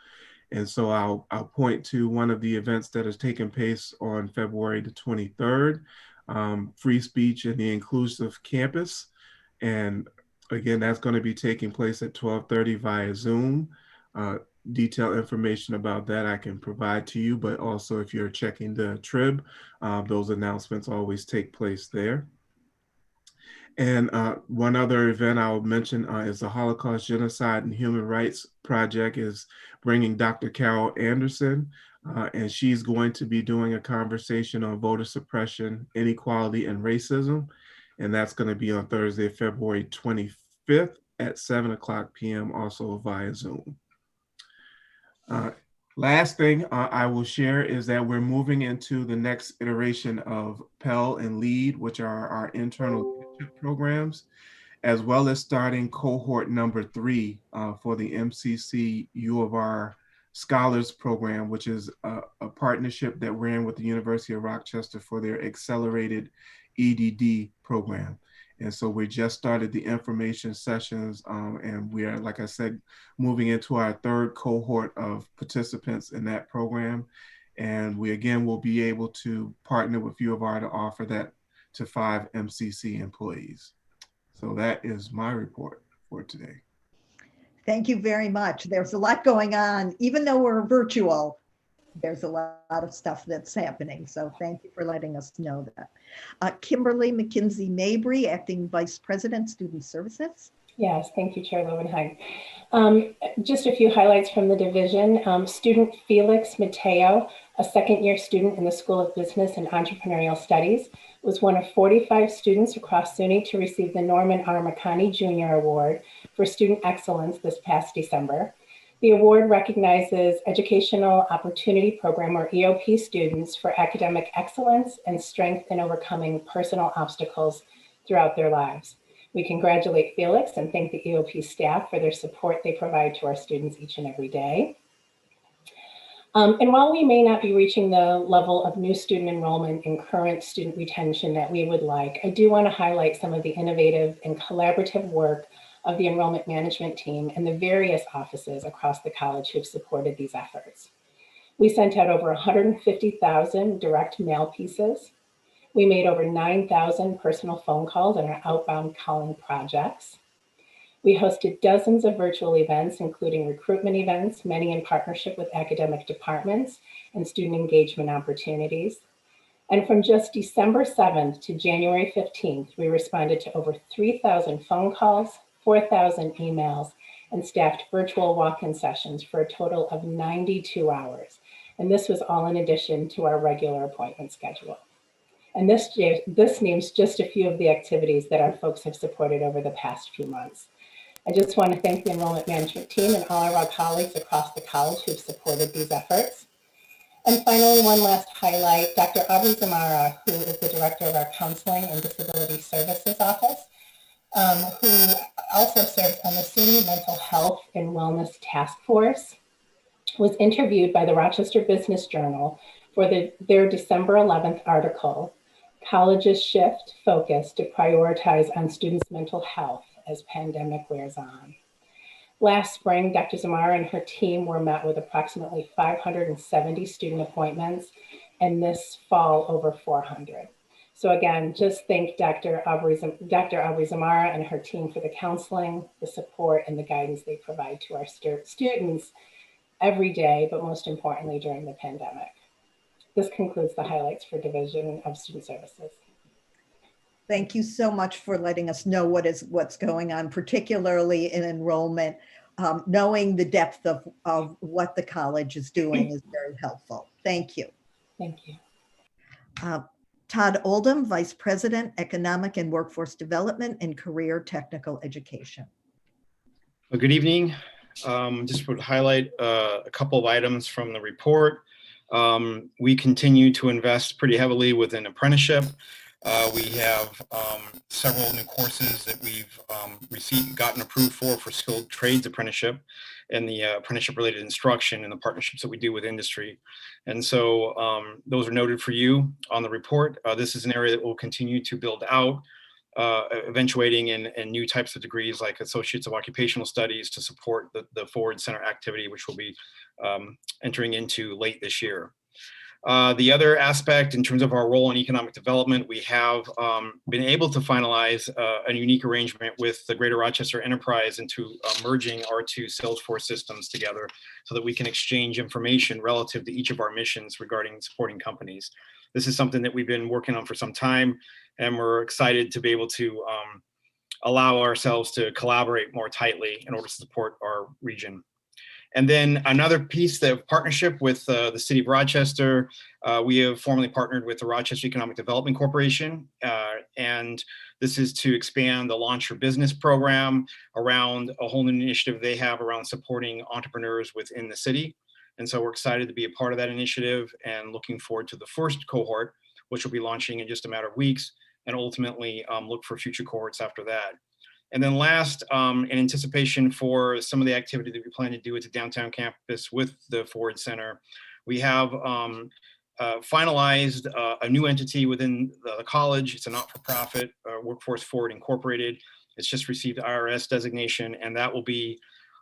And so I'll point to one of the events that has taken place on February the 23rd, Free Speech and the Inclusive Campus. And again, that's going to be taking place at 12:30 via Zoom. Detailed information about that I can provide to you, but also if you're checking the Trib, those announcements always take place there. And one other event I'll mention is the Holocaust, Genocide, and Human Rights Project is bringing Dr. Carol Anderson, and she's going to be doing a conversation on voter suppression, inequality, and racism. And that's going to be on Thursday, February 25th at 7:00 p.m., also via Zoom. Last thing I will share is that we're moving into the next iteration of Pell and LEAD, which are our internal programs, as well as starting cohort number 3 for the MCC U of R Scholars Program, which is a partnership that we're in with the University of Rochester for their accelerated EDD program. And so we just started the information sessions, and we are, like I said, moving into our 3rd cohort of participants in that program. And we, again, will be able to partner with U of R to offer that to 5 MCC employees. So that is my report for today. Thank you very much. There's a lot going on. Even though we're virtual, there's a lot of stuff that's happening. So thank you for letting us know that. Kimberly McKinsey Mabry, Acting Vice President, Student Services. Yes, thank you, Chair Lowenheim. Just a few highlights from the division. Student Felix Mateo, a second-year student in the School of Business and Entrepreneurial Studies, was one of 45 students across SUNY to receive the Norman R. McConney Jr. Award for Student Excellence this past December. The award recognizes Educational Opportunity Program, or EOP, students for academic excellence and strength in overcoming personal obstacles throughout their lives. We congratulate Felix and thank the EOP staff for their support they provide to our students each and every day. And while we may not be reaching the level of new student enrollment and current student retention that we would like, I do want to highlight some of the innovative and collaborative work of the enrollment management team and the various offices across the college who've supported these efforts. We sent out over 150,000 direct mail pieces. We made over 9,000 personal phone calls in our outbound calling projects. We hosted dozens of virtual events, including recruitment events, many in partnership with academic departments and student engagement opportunities. And from just December 7th to January 15th, we responded to over 3,000 phone calls, 4,000 emails, and staffed virtual walk-in sessions for a total of 92 hours. And this was all in addition to our regular appointment schedule. And this names just a few of the activities that our folks have supported over the past few months. I just want to thank the enrollment management team and all of our colleagues across the college who've supported these efforts. And finally, one last highlight, Dr. Aubrey Zamara, who is the director of our Counseling and Disability Services Office, who also serves on the SUNY Mental Health and Wellness Task Force, was interviewed by the Rochester Business Journal for their December 11th article, Colleges Shift Focus to Prioritize on Students' Mental Health as Pandemic Wears On. Last spring, Dr. Zamara and her team were met with approximately 570 student appointments, and this fall over 400. So again, just thank Dr. Aubrey Zamara and her team for the counseling, the support, and the guidance they provide to our students every day, but most importantly during the pandemic. This concludes the highlights for Division of Student Services. Thank you so much for letting us know what's going on, particularly in enrollment. Knowing the depth of what the college is doing is very helpful. Thank you. Thank you. Todd Oldham, Vice President, Economic and Workforce Development and Career Technical Education. Well, good evening. Just would highlight a couple of items from the report. We continue to invest pretty heavily within apprenticeship. We have several new courses that we've gotten approved for skilled trades apprenticeship and the apprenticeship related instruction and the partnerships that we do with industry. And so those are noted for you on the report. This is an area that will continue to build out, eventuating in new types of degrees like Associates of Occupational Studies to support the Forward Center activity, which we'll be entering into late this year. The other aspect in terms of our role in economic development, we have been able to finalize a unique arrangement with the Greater Rochester Enterprise into merging our two Salesforce systems together so that we can exchange information relative to each of our missions regarding supporting companies. This is something that we've been working on for some time, and we're excited to be able to allow ourselves to collaborate more tightly in order to support our region. And then another piece of partnership with the City of Rochester, we have formally partnered with the Rochester Economic Development Corporation, and this is to expand the Launch Your Business program around a whole new initiative they have around supporting entrepreneurs within the city. And so we're excited to be a part of that initiative and looking forward to the first cohort, which will be launching in just a matter of weeks, and ultimately look for future cohorts after that. And then last, in anticipation for some of the activity that we plan to do at the downtown campus with the Forward Center, we have finalized a new entity within the college. It's a not-for-profit, Workforce Forward Incorporated. It's just received IRS designation, and that will be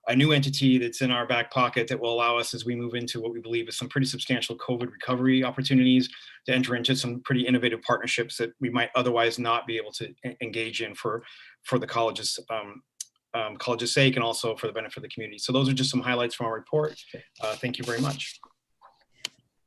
a new entity that's in our back pocket that will allow us, as we move into what we believe is some pretty substantial COVID recovery opportunities, to enter into some pretty innovative partnerships that we might otherwise not be able to engage in for the college's sake and also for the benefit of the community. So those are just some highlights from our report. Thank you very much.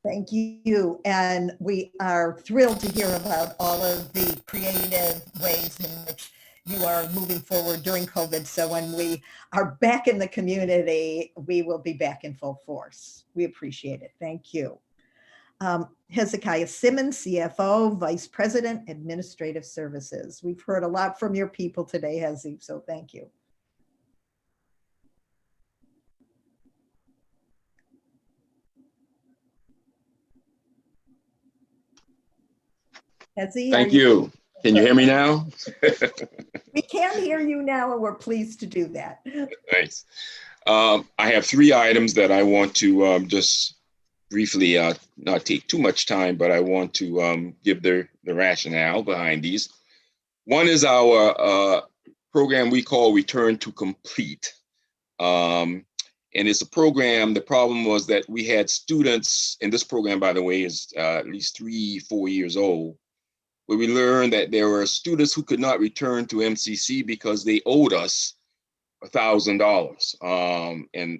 Thank you. And we are thrilled to hear about all of the creative ways in which you are moving forward during COVID. So when we are back in the community, we will be back in full force. We appreciate it. Thank you. Hezekiah Simmons, CFO, Vice President, Administrative Services. We've heard a lot from your people today, Hezi, so thank you. Hezi, thank you. Can you hear me now? We can hear you now, and we're pleased to do that. Thanks. I have three items that I want to just briefly, not take too much time, but I want to give the rationale behind these. One is our program we call Return to Complete. And it's a program, the problem was that we had students, and this program, by the way, is at least 3-4 years old, where we learned that there were students who could not return to MCC because they owed us $1,000. And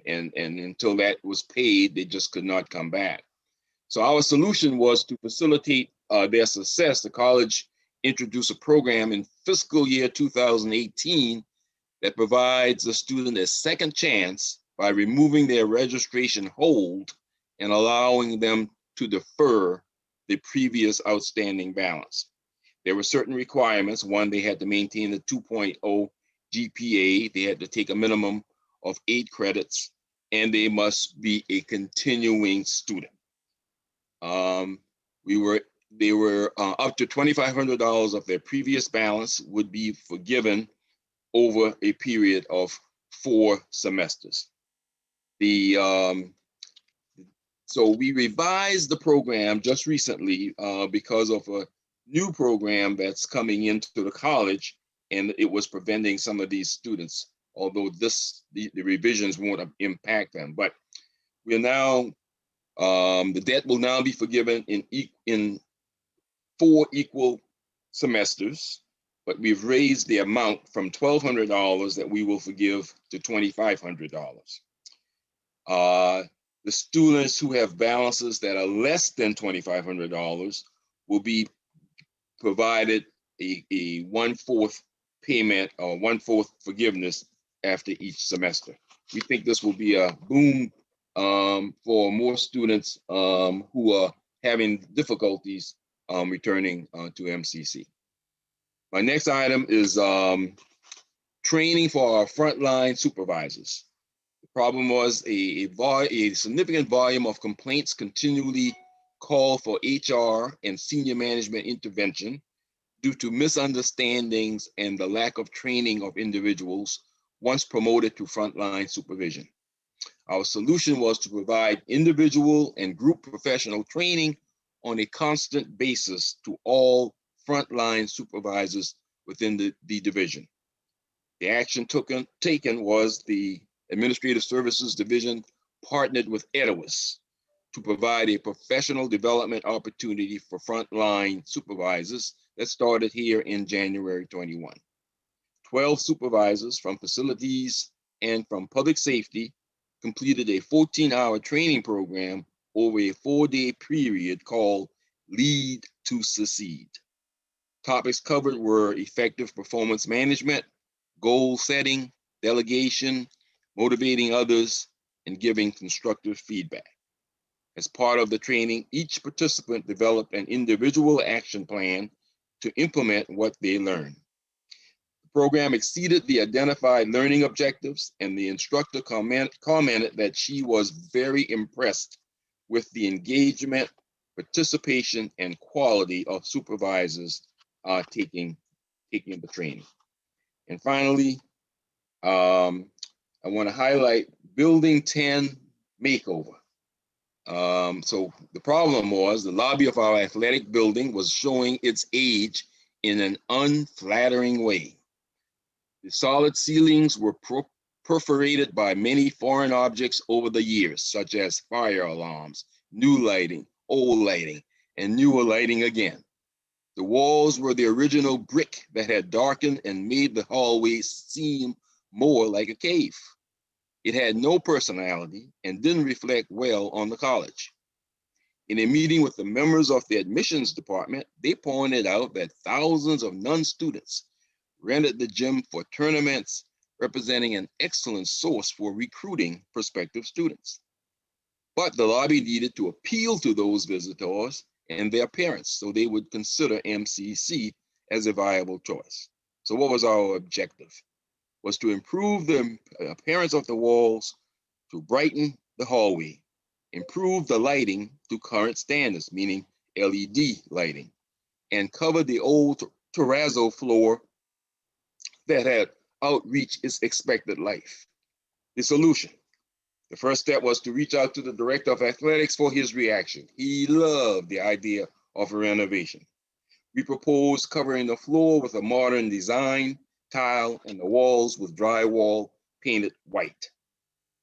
until that was paid, they just could not come back. So our solution was to facilitate their success. The college introduced a program in fiscal year 2018 that provides the student a second chance by removing their registration hold and allowing them to defer the previous outstanding balance. There were certain requirements. One, they had to maintain a 2.0 GPA. They had to take a minimum of 8 credits, and they must be a continuing student. They were up to $2,500 of their previous balance would be forgiven over a period of 4 semesters. So we revised the program just recently because of a new program that's coming into the college, and it was preventing some of these students, although the revisions won't impact them. But we're now, the debt will now be forgiven in 4 equal semesters, but we've raised the amount from $1,200 that we will forgive to $2,500. The students who have balances that are less than $2,500 will be provided a 1/4 payment or 1/4 forgiveness after each semester. We think this will be a boom for more students who are having difficulties returning to MCC. My next item is training for our frontline supervisors. The problem was a significant volume of complaints continually call for HR and senior management intervention due to misunderstandings and the lack of training of individuals once promoted to frontline supervision. Our solution was to provide individual and group professional training on a constant basis to all frontline supervisors within the division. The action taken was the Administrative Services Division partnered with EDOIS to provide a professional development opportunity for frontline supervisors that started here in January 21. 12 supervisors from facilities and from public safety completed a 14-hour training program over a 4-day period called Lead to Succeed. Topics covered were effective performance management, goal setting, delegation, motivating others, and giving constructive feedback. As part of the training, each participant developed an individual action plan to implement what they learned. The program exceeded the identified learning objectives, and the instructor commented that she was very impressed with the engagement, participation, and quality of supervisors taking the training. And finally, I want to highlight Building 10 Makeover. So the problem was the lobby of our athletic building was showing its age in an unflattering way. The solid ceilings were perforated by many foreign objects over the years, such as fire alarms, new lighting, old lighting, and newer lighting again. The walls were the original brick that had darkened and made the hallway seem more like a cave. It had no personality and didn't reflect well on the college. In a meeting with the members of the admissions department, they pointed out that thousands of non-students rented the gym for tournaments, representing an excellent source for recruiting prospective students. But the lobby needed to appeal to those visitors and their parents so they would consider MCC as a viable choice. So what was our objective? Was to improve the appearance of the walls, to brighten the hallway, improve the lighting to current standards, meaning LED lighting, and cover the old terrazzo floor that had outreached its expected life. The solution: The first step was to reach out to the director of athletics for his reaction. He loved the idea of a renovation. We proposed covering the floor with a modern design, tile, and the walls with drywall painted white.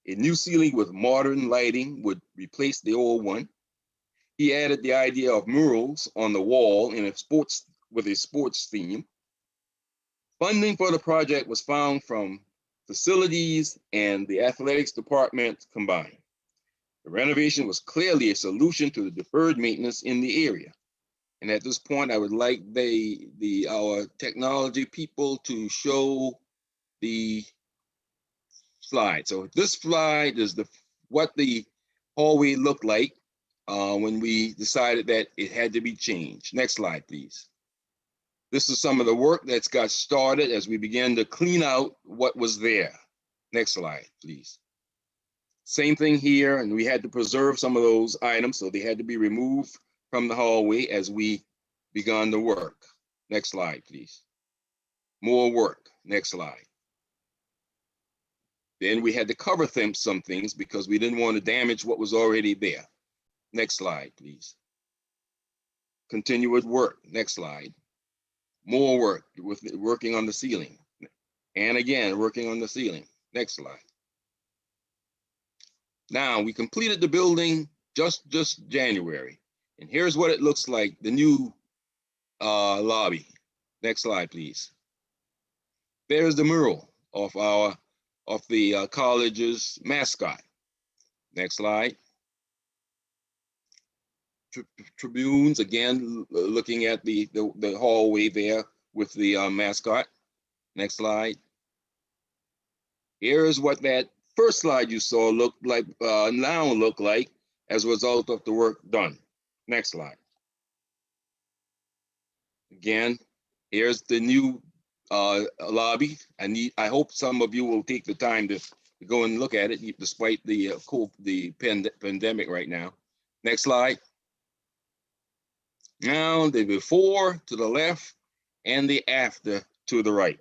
A new ceiling with modern lighting would replace the old one. He added the idea of murals on the wall with a sports theme. Funding for the project was found from facilities and the athletics department combined. The renovation was clearly a solution to the deferred maintenance in the area. And at this point, I would like our technology people to show the slide. So this slide is what the hallway looked like when we decided that it had to be changed. Next slide, please. This is some of the work that's got started as we began to clean out what was there. Next slide, please. Same thing here, and we had to preserve some of those items, so they had to be removed from the hallway as we began the work. Next slide, please. More work. Next slide. Then we had to cover some things because we didn't want to damage what was already there. Next slide, please. Continue with work. Next slide. More work with working on the ceiling. And again, working on the ceiling. Next slide. Now, we completed the building just January. And here's what it looks like, the new lobby. Next slide, please. There's the mural of the college's mascot. Next slide. Tribunes, again, looking at the hallway there with the mascot. Next slide. Here's what that first slide you saw now look like as a result of the work done. Next slide. Again, here's the new lobby. I hope some of you will take the time to go and look at it, despite the pandemic right now. Next slide. Now the before to the left and the after to the right.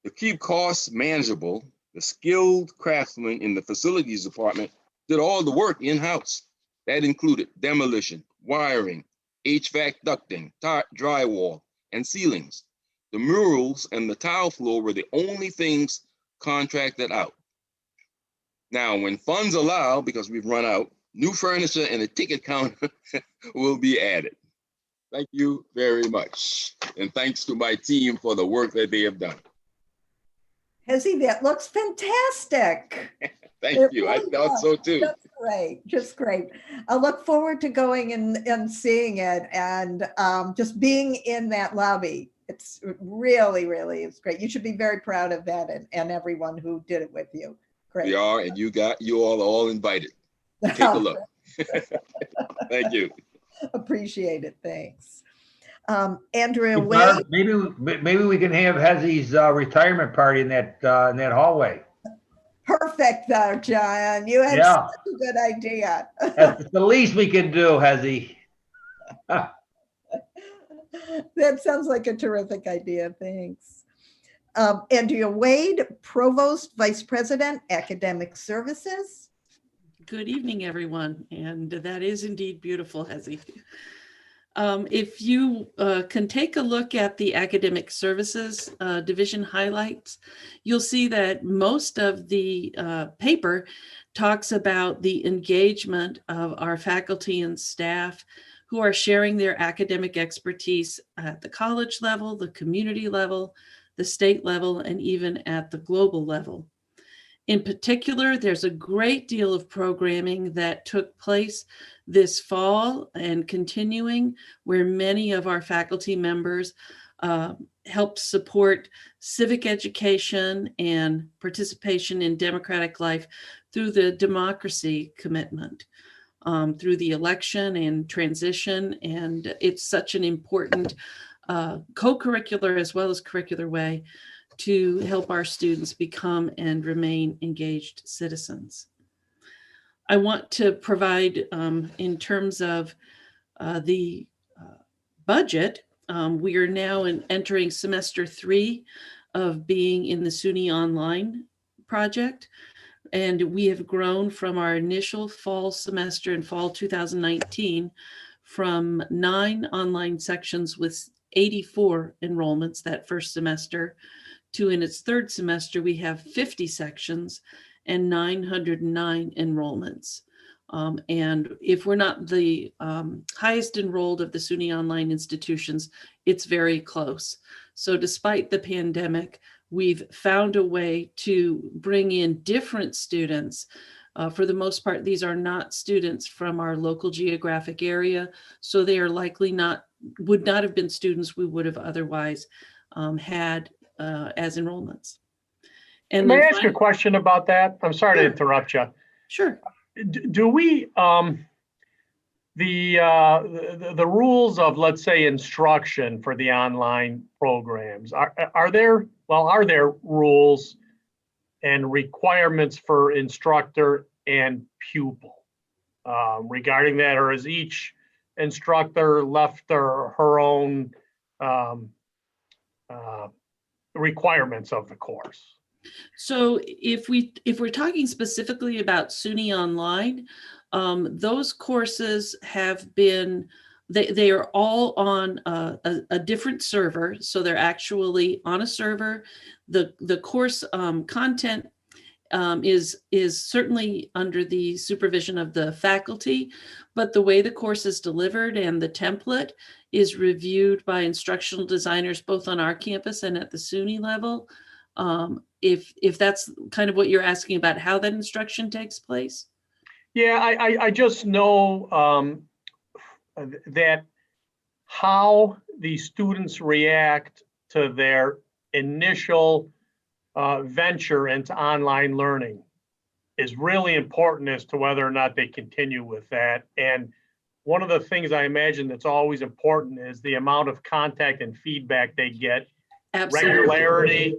To keep costs manageable, the skilled craftsmen in the facilities department did all the work in-house. That included demolition, wiring, HVAC ducting, drywall, and ceilings. The murals and the tile floor were the only things contracted out. Now, when funds allow, because we've run out, new furniture and a ticket counter will be added. Thank you very much. And thanks to my team for the work that they have done. Hezzy, that looks fantastic. Thank you. I thought so too. That's great. Just great. I look forward to going and seeing it and just being in that lobby. It's really, it's great. You should be very proud of that and everyone who did it with you. Great. We are, and you all are all invited. Take a look. Thank you. Appreciate it. Thanks. Andrea Wade. Maybe we can have Hezzy's retirement party in that hallway. Perfect, though, John. You had such a good idea. That's the least we can do, Hezzy. That sounds like a terrific idea. Thanks. Andrea Wade, Provost, Vice President, Academic Services. Good evening, everyone. And that is indeed beautiful, Hezzy. If you can take a look at the academic services division highlights, you'll see that most of the paper talks about the engagement of our faculty and staff who are sharing their academic expertise at the college level, the community level, the state level, and even at the global level. In particular, there's a great deal of programming that took place this fall and continuing, where many of our faculty members helped support civic education and participation in democratic life through the democracy commitment, through the election and transition. And it's such an important co-curricular as well as curricular way to help our students become and remain engaged citizens. I want to provide, in terms of the budget, we are now entering semester 3 of being in the SUNY Online project. And we have grown from our initial fall semester in fall 2019 from 9 online sections with 84 enrollments that first semester to, in its third semester, we have 50 sections and 909 enrollments. And if we're not the highest enrolled of the SUNY online institutions, it's very close. So despite the pandemic, we've found a way to bring in different students. For the most part, these are not students from our local geographic area, so they are likely would not have been students we would have otherwise had as enrollments. And may I ask a question about that? I'm sorry to interrupt you. Sure. Do we the rules of, let's say, instruction for the online programs, are there rules and requirements for instructor and pupil regarding that, or is each instructor left her own requirements of the course? So if we're talking specifically about SUNY Online, those courses have been, they are all on a different server. So they're actually on a server. The course content is certainly under the supervision of the faculty, but the way the course is delivered and the template is reviewed by instructional designers, both on our campus and at the SUNY level. If that's kind of what you're asking about, how that instruction takes place. Yeah, I just know that how the students react to their initial venture into online learning is really important as to whether or not they continue with that. And one of the things I imagine that's always important is the amount of contact and feedback they get, Absolutely. regularity,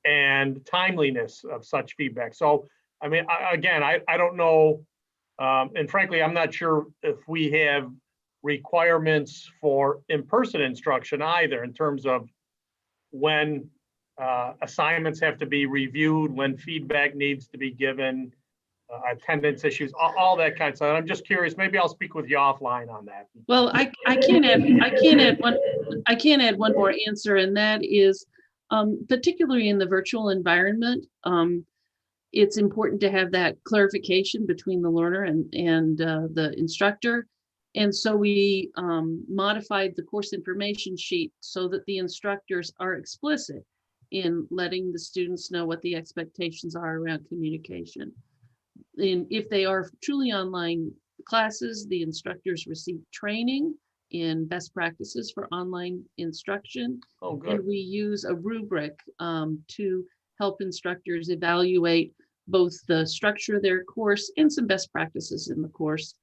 and timeliness of such feedback. So, I mean, I don't know, and frankly, I'm not sure if we have requirements for in-person instruction either, in terms of when assignments have to be reviewed, when feedback needs to be given, attendance issues, all that kind of stuff. I'm just curious. Maybe I'll speak with you offline on that. Well, I can't add one more answer, and that is, particularly in the virtual environment, it's important to have that clarification between the learner and the instructor. And so we modified the course information sheet so that the instructors are explicit in letting the students know what the expectations are around communication. And if they are truly online classes, the instructors receive training in best practices for online instruction. Oh, good. And we use a rubric to help instructors evaluate both the structure of their course and some best practices in the course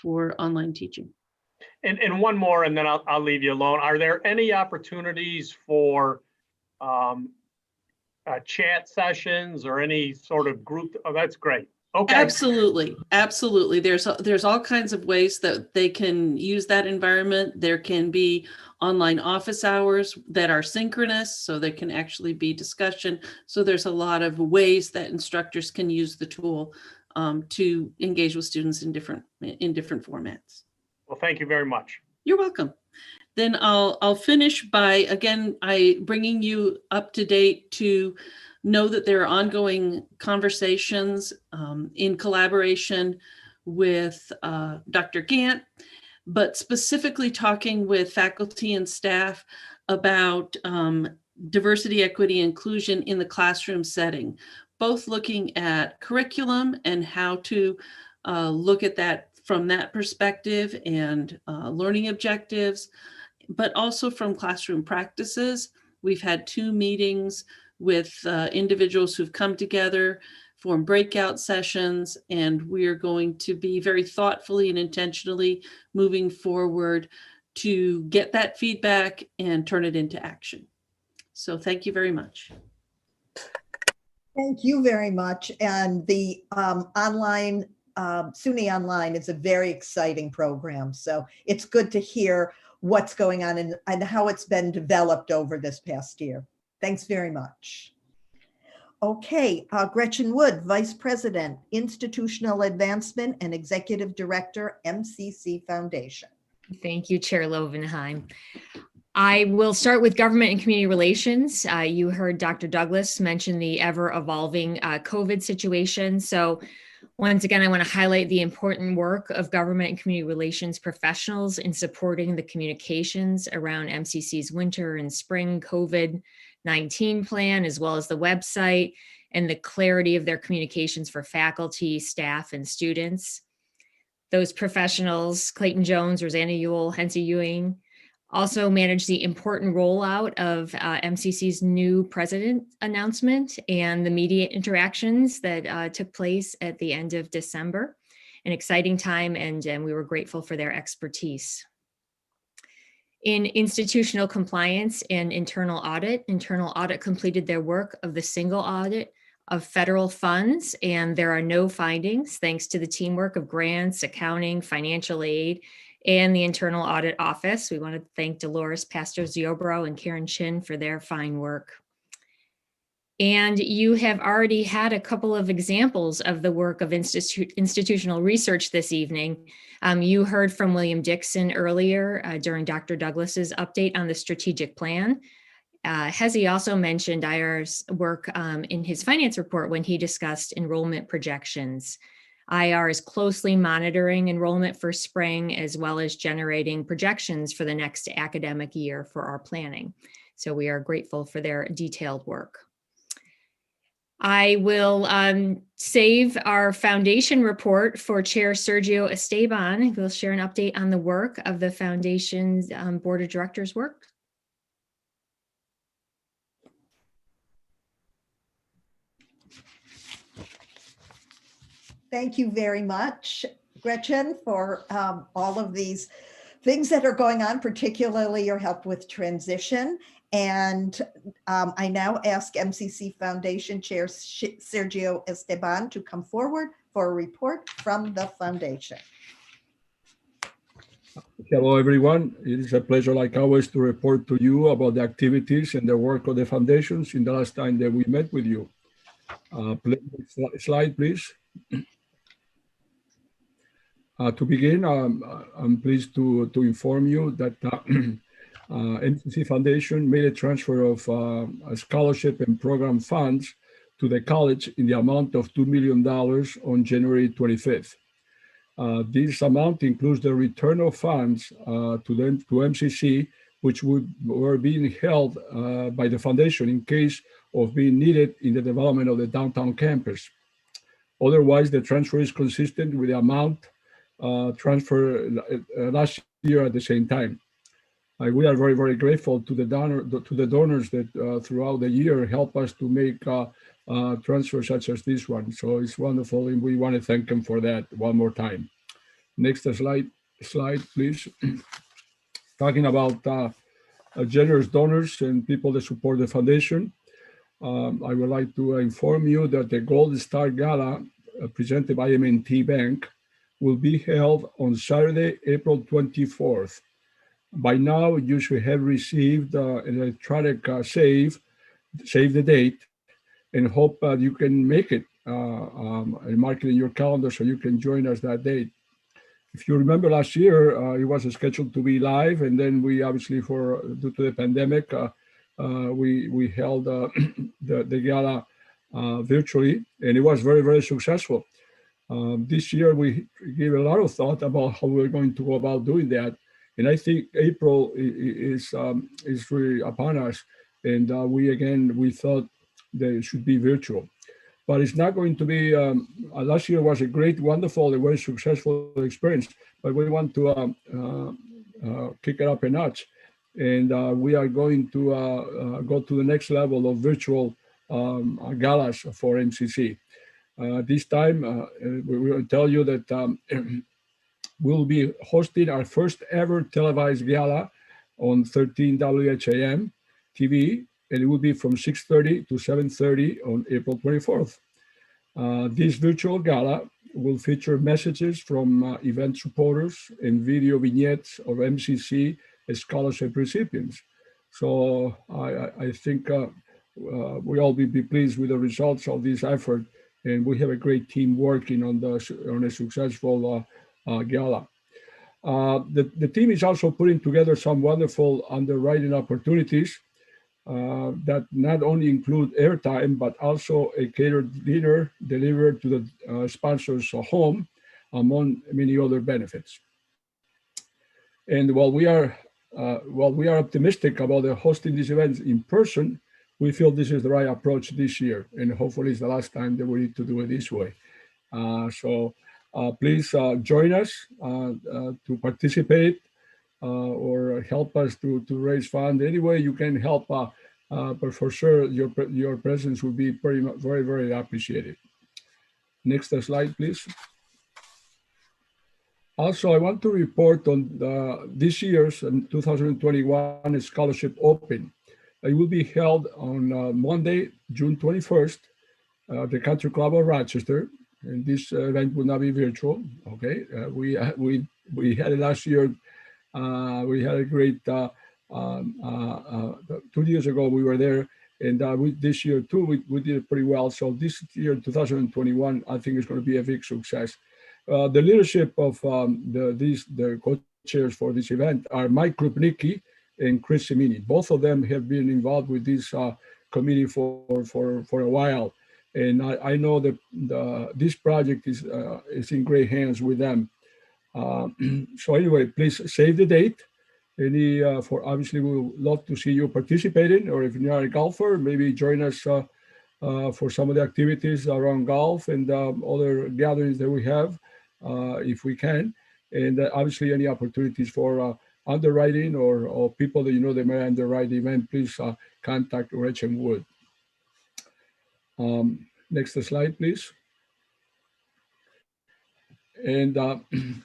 for online teaching. And one more, and then I'll leave you alone. Are there any opportunities for chat sessions or any sort of group? Oh, that's great. Okay. Absolutely. Absolutely. There's all kinds of ways that they can use that environment. There can be online office hours that are synchronous, so there can actually be discussion. So there's a lot of ways that instructors can use the tool to engage with students in different formats. Well, thank you very much. You're welcome. Then I'll finish by, again, bringing you up to date to know that there are ongoing conversations in collaboration with Dr. Gant, but specifically talking with faculty and staff about diversity, equity, inclusion in the classroom setting, both looking at curriculum and how to look at that from that perspective and learning objectives, but also from classroom practices. We've had 2 meetings with individuals who've come together, form breakout sessions, and we're going to be very thoughtfully and intentionally moving forward to get that feedback and turn it into action. So thank you very much. Thank you very much. And the online, SUNY Online is a very exciting program. So it's good to hear what's going on and how it's been developed over this past year. Thanks very much. Okay, Gretchen Wood, Vice President, Institutional Advancement and Executive Director, MCC Foundation. Thank you, Chair Lovenheim. I will start with government and community relations. You heard Dr. Douglas mention the ever-evolving COVID situation. So once again, I want to highlight the important work of government and community relations professionals in supporting the communications around MCC's winter and spring COVID-19 plan, as well as the website and the clarity of their communications for faculty, staff, and students. Those professionals, Clayton Jones, Rosanna Ewell, Hensie Ewing, also managed the important rollout of MCC's new president announcement and the media interactions that took place at the end of December. An exciting time, and we were grateful for their expertise. In institutional compliance and internal audit completed their work of the single audit of federal funds, and there are no findings thanks to the teamwork of grants, accounting, financial aid, and the Internal Audit Office. We want to thank Dolores Pastor-Ziobro and Karen Chin for their fine work. And you have already had a couple of examples of the work of institutional research this evening. You heard from William Dixon earlier during Dr. Douglas's update on the strategic plan. Hezi also mentioned IR's work in his finance report when he discussed enrollment projections. IR is closely monitoring enrollment for spring, as well as generating projections for the next academic year for our planning. So we are grateful for their detailed work. I will save our foundation report for Chair Sergio Esteban, who will share an update on the work of the foundation's Board of Directors work. Thank you very much, Gretchen, for all of these things that are going on, particularly your help with transition. And I now ask MCC Foundation Chair Sergio Esteban to come forward for a report from the foundation. Hello, everyone. It is a pleasure, like always, to report to you about the activities and the work of the foundations in the last time that we met with you. Slide, please. To begin, I'm pleased to inform you that MCC Foundation made a transfer of a scholarship and program funds to the college in the amount of $2 million on January 25th. This amount includes the return of funds to MCC, which were being held by the foundation in case of being needed in the development of the downtown campus. Otherwise, the transfer is consistent with the amount transfer last year at the same time. We are very, very grateful to the donors that throughout the year help us to make transfers such as this one. So it's wonderful, and we want to thank them for that one more time. Next slide, please. Talking about generous donors and people that support the foundation, I would like to inform you that the Gold Star Gala presented by M&T Bank will be held on Saturday, April 24th. By now, you should have received an electronic save the date, and hope you can make it and mark it in your calendar so you can join us that date. If you remember last year, it was scheduled to be live, and then we obviously, due to the pandemic, we held the gala virtually, and it was very, very successful. This year, we gave a lot of thought about how we're going to go about doing that. And I think April is really upon us. And we thought that it should be virtual. But it's not going to be, last year was a great, wonderful, a very successful experience. But we want to kick it up a notch. And we are going to go to the next level of virtual galas for MCC. This time, we will tell you that we'll be hosting our first ever televised gala on 13 WHAM TV, and it will be from 6:30 to 7:30 on April 24th. This virtual gala will feature messages from event supporters and video vignettes of MCC scholarship recipients. So I think we all be pleased with the results of this effort, and we have a great team working on a successful gala. The team is also putting together some wonderful underwriting opportunities that not only include airtime, but also a catered dinner delivered to the sponsor's home, among many other benefits. And while we are optimistic about hosting these events in person, we feel this is the right approach this year, and hopefully it's the last time that we need to do it this way. So please join us to participate or help us to raise funds. Any way you can help, but for sure your presence will be very, very appreciated. Next slide, please. Also, I want to report on this year's 2021 Scholarship Open. It will be held on Monday, June 21st, at the Country Club of Rochester. And this event will not be virtual. Okay, we had it last year. We had a great 2 years ago. We were there, and this year too we did it pretty well. So this year, 2021, I think is going to be a big success. The leadership of the co-chairs for this event are Mike Krupnicki and Chris Cimini. Both of them have been involved with this committee for a while, and I know that this project is in great hands with them. So anyway, please save the date. Obviously we would love to see you participating, or if you're not a golfer, maybe join us for some of the activities around golf and other gatherings that we have, if we can. And obviously any opportunities for underwriting or people that you know they may underwrite the event, please contact Gretchen Wood. Next slide, please. And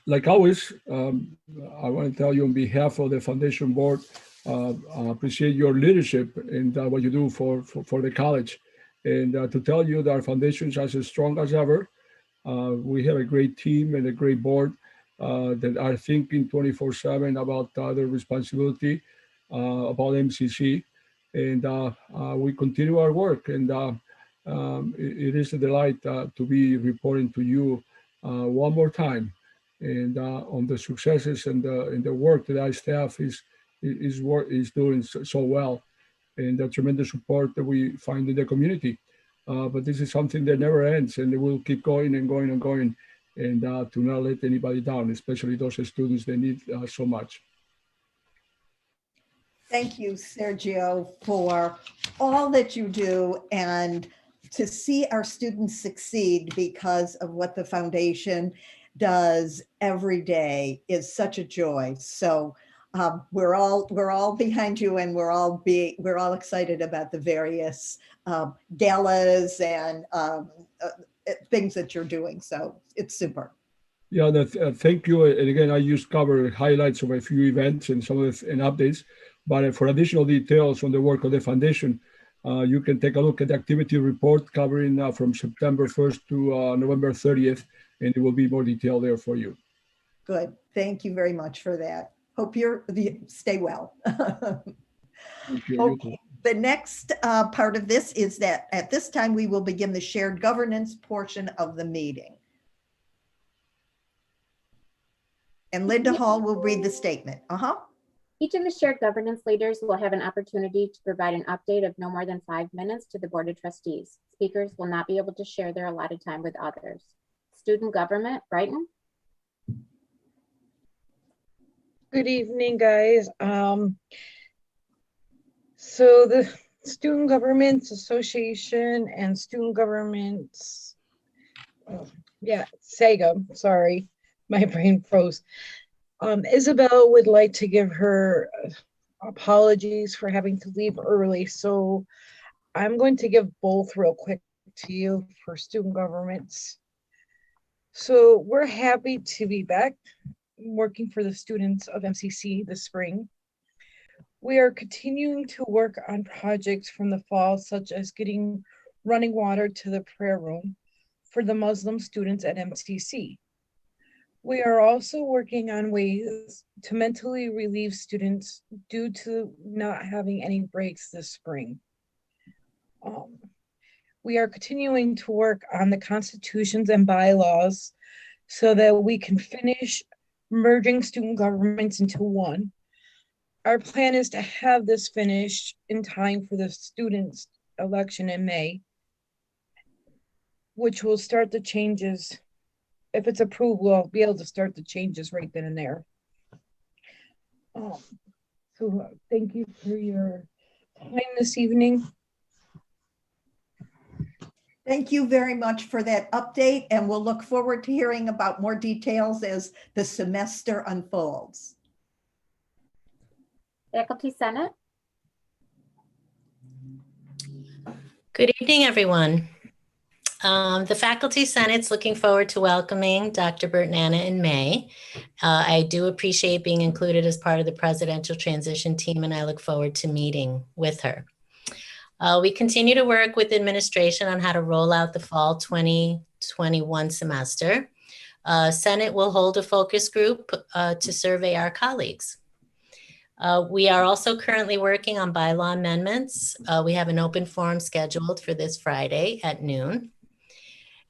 like always, I want to tell you on behalf of the Foundation Board, I appreciate your leadership and what you do for the college. And to tell you that our foundation is as strong as ever. We have a great team and a great board that are thinking 24/7 about their responsibility, about MCC. And we continue our work. And it is a delight to be reporting to you one more time, and on the successes and the work that our staff is doing so well, and the tremendous support that we find in the community. But this is something that never ends, and it will keep going and going and going, and to not let anybody down, especially those students that need so much. Thank you, Sergio, for all that you do, and to see our students succeed because of what the foundation does every day is such a joy. So we're all behind you, and we're all excited about the various galas and things that you're doing. So it's super. Yeah, thank you. And again, I just covered highlights of a few events and some of the updates. But for additional details on the work of the foundation, you can take a look at the activity report covering from September 1st to November 30th, and it will be more detail there for you. Good. Thank you very much for that. Hope stay well. Okay. The next part of this is that at this time, we will begin the shared governance portion of the meeting. And Linda Hall will read the statement. Each of the shared governance leaders will have an opportunity to provide an update of no more than 5 minutes to the Board of Trustees. Speakers will not be able to share their allotted time with others. Student government, Brighton. Good evening, guys. So the Student Governments Association and Student Governments, SAGA, sorry, my brain froze. Isabel would like to give her apologies for having to leave early. So I'm going to give both real quick to you for student governments. So we're happy to be back working for the students of MCC this spring. We are continuing to work on projects from the fall, such as getting running water to the prayer room for the Muslim students at MCC. We are also working on ways to mentally relieve students due to not having any breaks this spring. We are continuing to work on the constitutions and bylaws so that we can finish merging student governments into one. Our plan is to have this finished in time for the students' election in May, which will start the changes. If it's approved, we'll be able to start the changes right then and there. So thank you for your time this evening. Thank you very much for that update, and we'll look forward to hearing about more details as the semester unfolds. Faculty Senate. Good evening, everyone. The Faculty Senate's looking forward to welcoming Dr. Bertnana in May. I do appreciate being included as part of the presidential transition team, and I look forward to meeting with her. We continue to work with administration on how to roll out the fall 2021 semester. Senate will hold a focus group to survey our colleagues. We are also currently working on bylaw amendments. We have an open forum scheduled for this Friday at noon.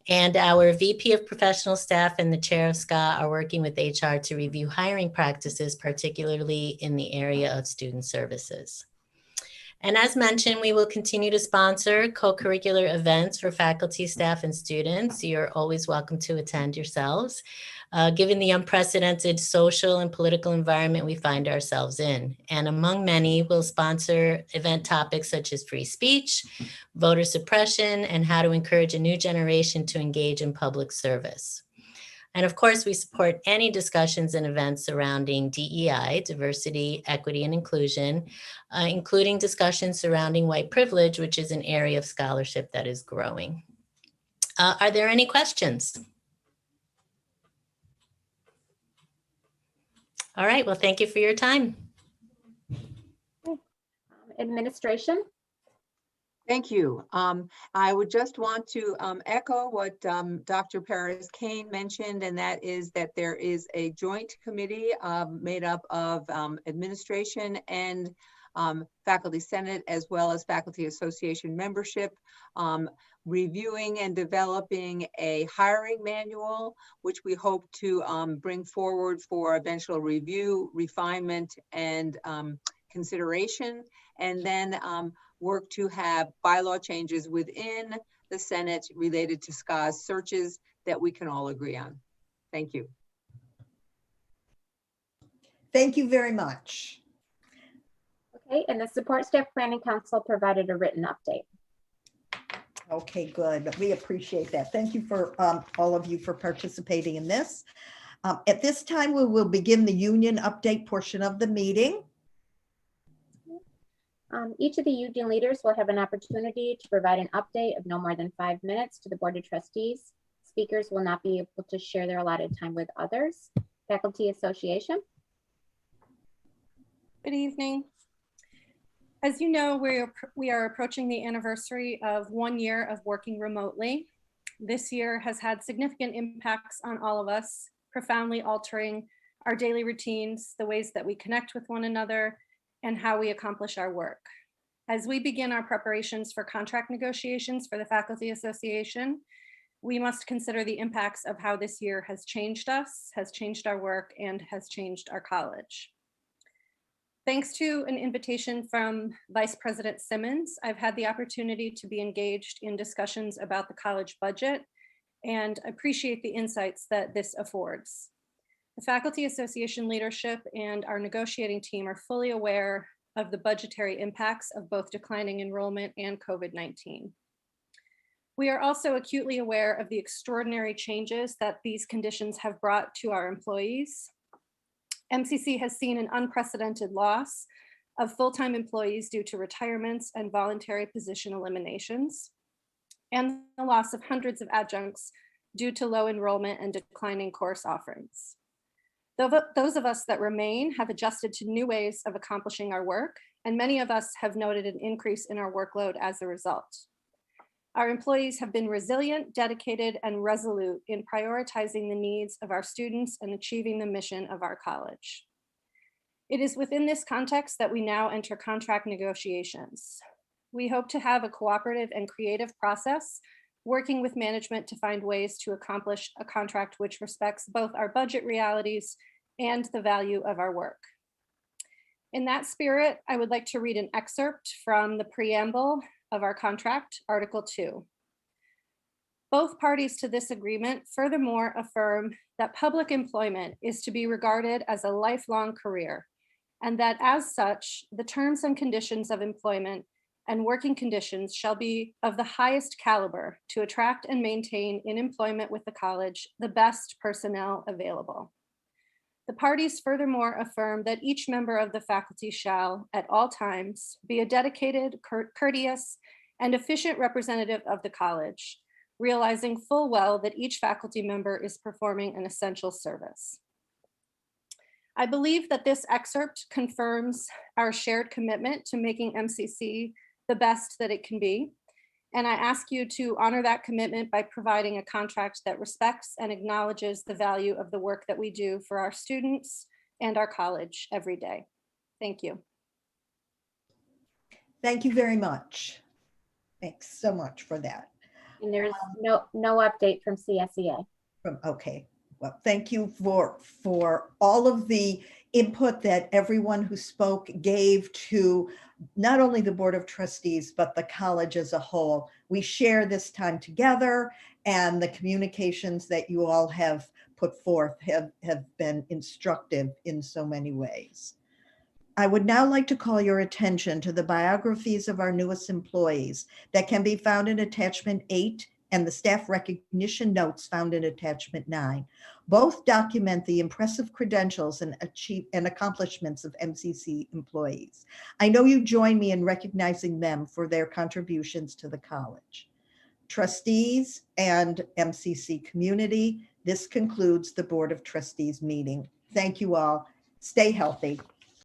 And our VP of Professional Staff and the Chair of SCA are working with HR to review hiring practices, particularly in the area of student services. And as mentioned, we will continue to sponsor co-curricular events for faculty, staff, and students. You're always welcome to attend yourselves, given the unprecedented social and political environment we find ourselves in. And among many, we'll sponsor event topics such as free speech, voter suppression, and how to encourage a new generation to engage in public service. And of course, we support any discussions and events surrounding DEI, diversity, equity, and inclusion, including discussions surrounding white privilege, which is an area of scholarship that is growing. Are there any questions? All right, well, thank you for your time. Administration. Thank you. I would just want to echo what Dr. Perez-Kane mentioned, and that is that there is a joint committee made up of administration and faculty senate, as well as faculty association membership, reviewing and developing a hiring manual, which we hope to bring forward for eventual review, refinement, and consideration, and then work to have bylaw changes within the Senate related to SCA's searches that we can all agree on. Thank you. Thank you very much. Okay, and the Support Staff Planning Council provided a written update. Okay, good. We appreciate that. Thank you for all of you for participating in this. At this time, we will begin the union update portion of the meeting. Each of the union leaders will have an opportunity to provide an update of no more than 5 minutes to the Board of Trustees. Speakers will not be able to share their allotted time with others. Faculty Association. Good evening. As you know, we are approaching the anniversary of 1 year of working remotely. This year has had significant impacts on all of us, profoundly altering our daily routines, the ways that we connect with one another, and how we accomplish our work. As we begin our preparations for contract negotiations for the Faculty Association, we must consider the impacts of how this year has changed us, has changed our work, and has changed our college. Thanks to an invitation from Vice President Simmons, I've had the opportunity to be engaged in discussions about the college budget and appreciate the insights that this affords. The Faculty Association leadership and our negotiating team are fully aware of the budgetary impacts of both declining enrollment and COVID-19. We are also acutely aware of the extraordinary changes that these conditions have brought to our employees. MCC has seen an unprecedented loss of full-time employees due to retirements and voluntary position eliminations, and the loss of hundreds of adjuncts due to low enrollment and declining course offerings. Those of us that remain have adjusted to new ways of accomplishing our work, and many of us have noted an increase in our workload as a result. Our employees have been resilient, dedicated, and resolute in prioritizing the needs of our students and achieving the mission of our college. It is within this context that we now enter contract negotiations. We hope to have a cooperative and creative process, working with management to find ways to accomplish a contract which respects both our budget realities and the value of our work. In that spirit, I would like to read an excerpt from the preamble of our contract, Article 2. Both parties to this agreement furthermore affirm that public employment is to be regarded as a lifelong career, and that as such, the terms and conditions of employment and working conditions shall be of the highest caliber to attract and maintain in employment with the college the best personnel available. The parties furthermore affirm that each member of the faculty shall, at all times, be a dedicated, courteous, and efficient representative of the college, realizing full well that each faculty member is performing an essential service. I believe that this excerpt confirms our shared commitment to making MCC the best that it can be. And I ask you to honor that commitment by providing a contract that respects and acknowledges the value of the work that we do for our students and our college every day. Thank you. Thank you very much. Thanks so much for that. And there's no update from CSEA. Okay, well, thank you for all of the input that everyone who spoke gave to not only the Board of Trustees, but the college as a whole. We share this time together, and the communications that you all have put forth have been instructive in so many ways. I would now like to call your attention to the biographies of our newest employees that can be found in Attachment 8 and the staff recognition notes found in Attachment 9. Both document the impressive credentials and accomplishments of MCC employees. I know you join me in recognizing them for their contributions to the college. Trustees and MCC community, this concludes the Board of Trustees meeting. Thank you all. Stay healthy.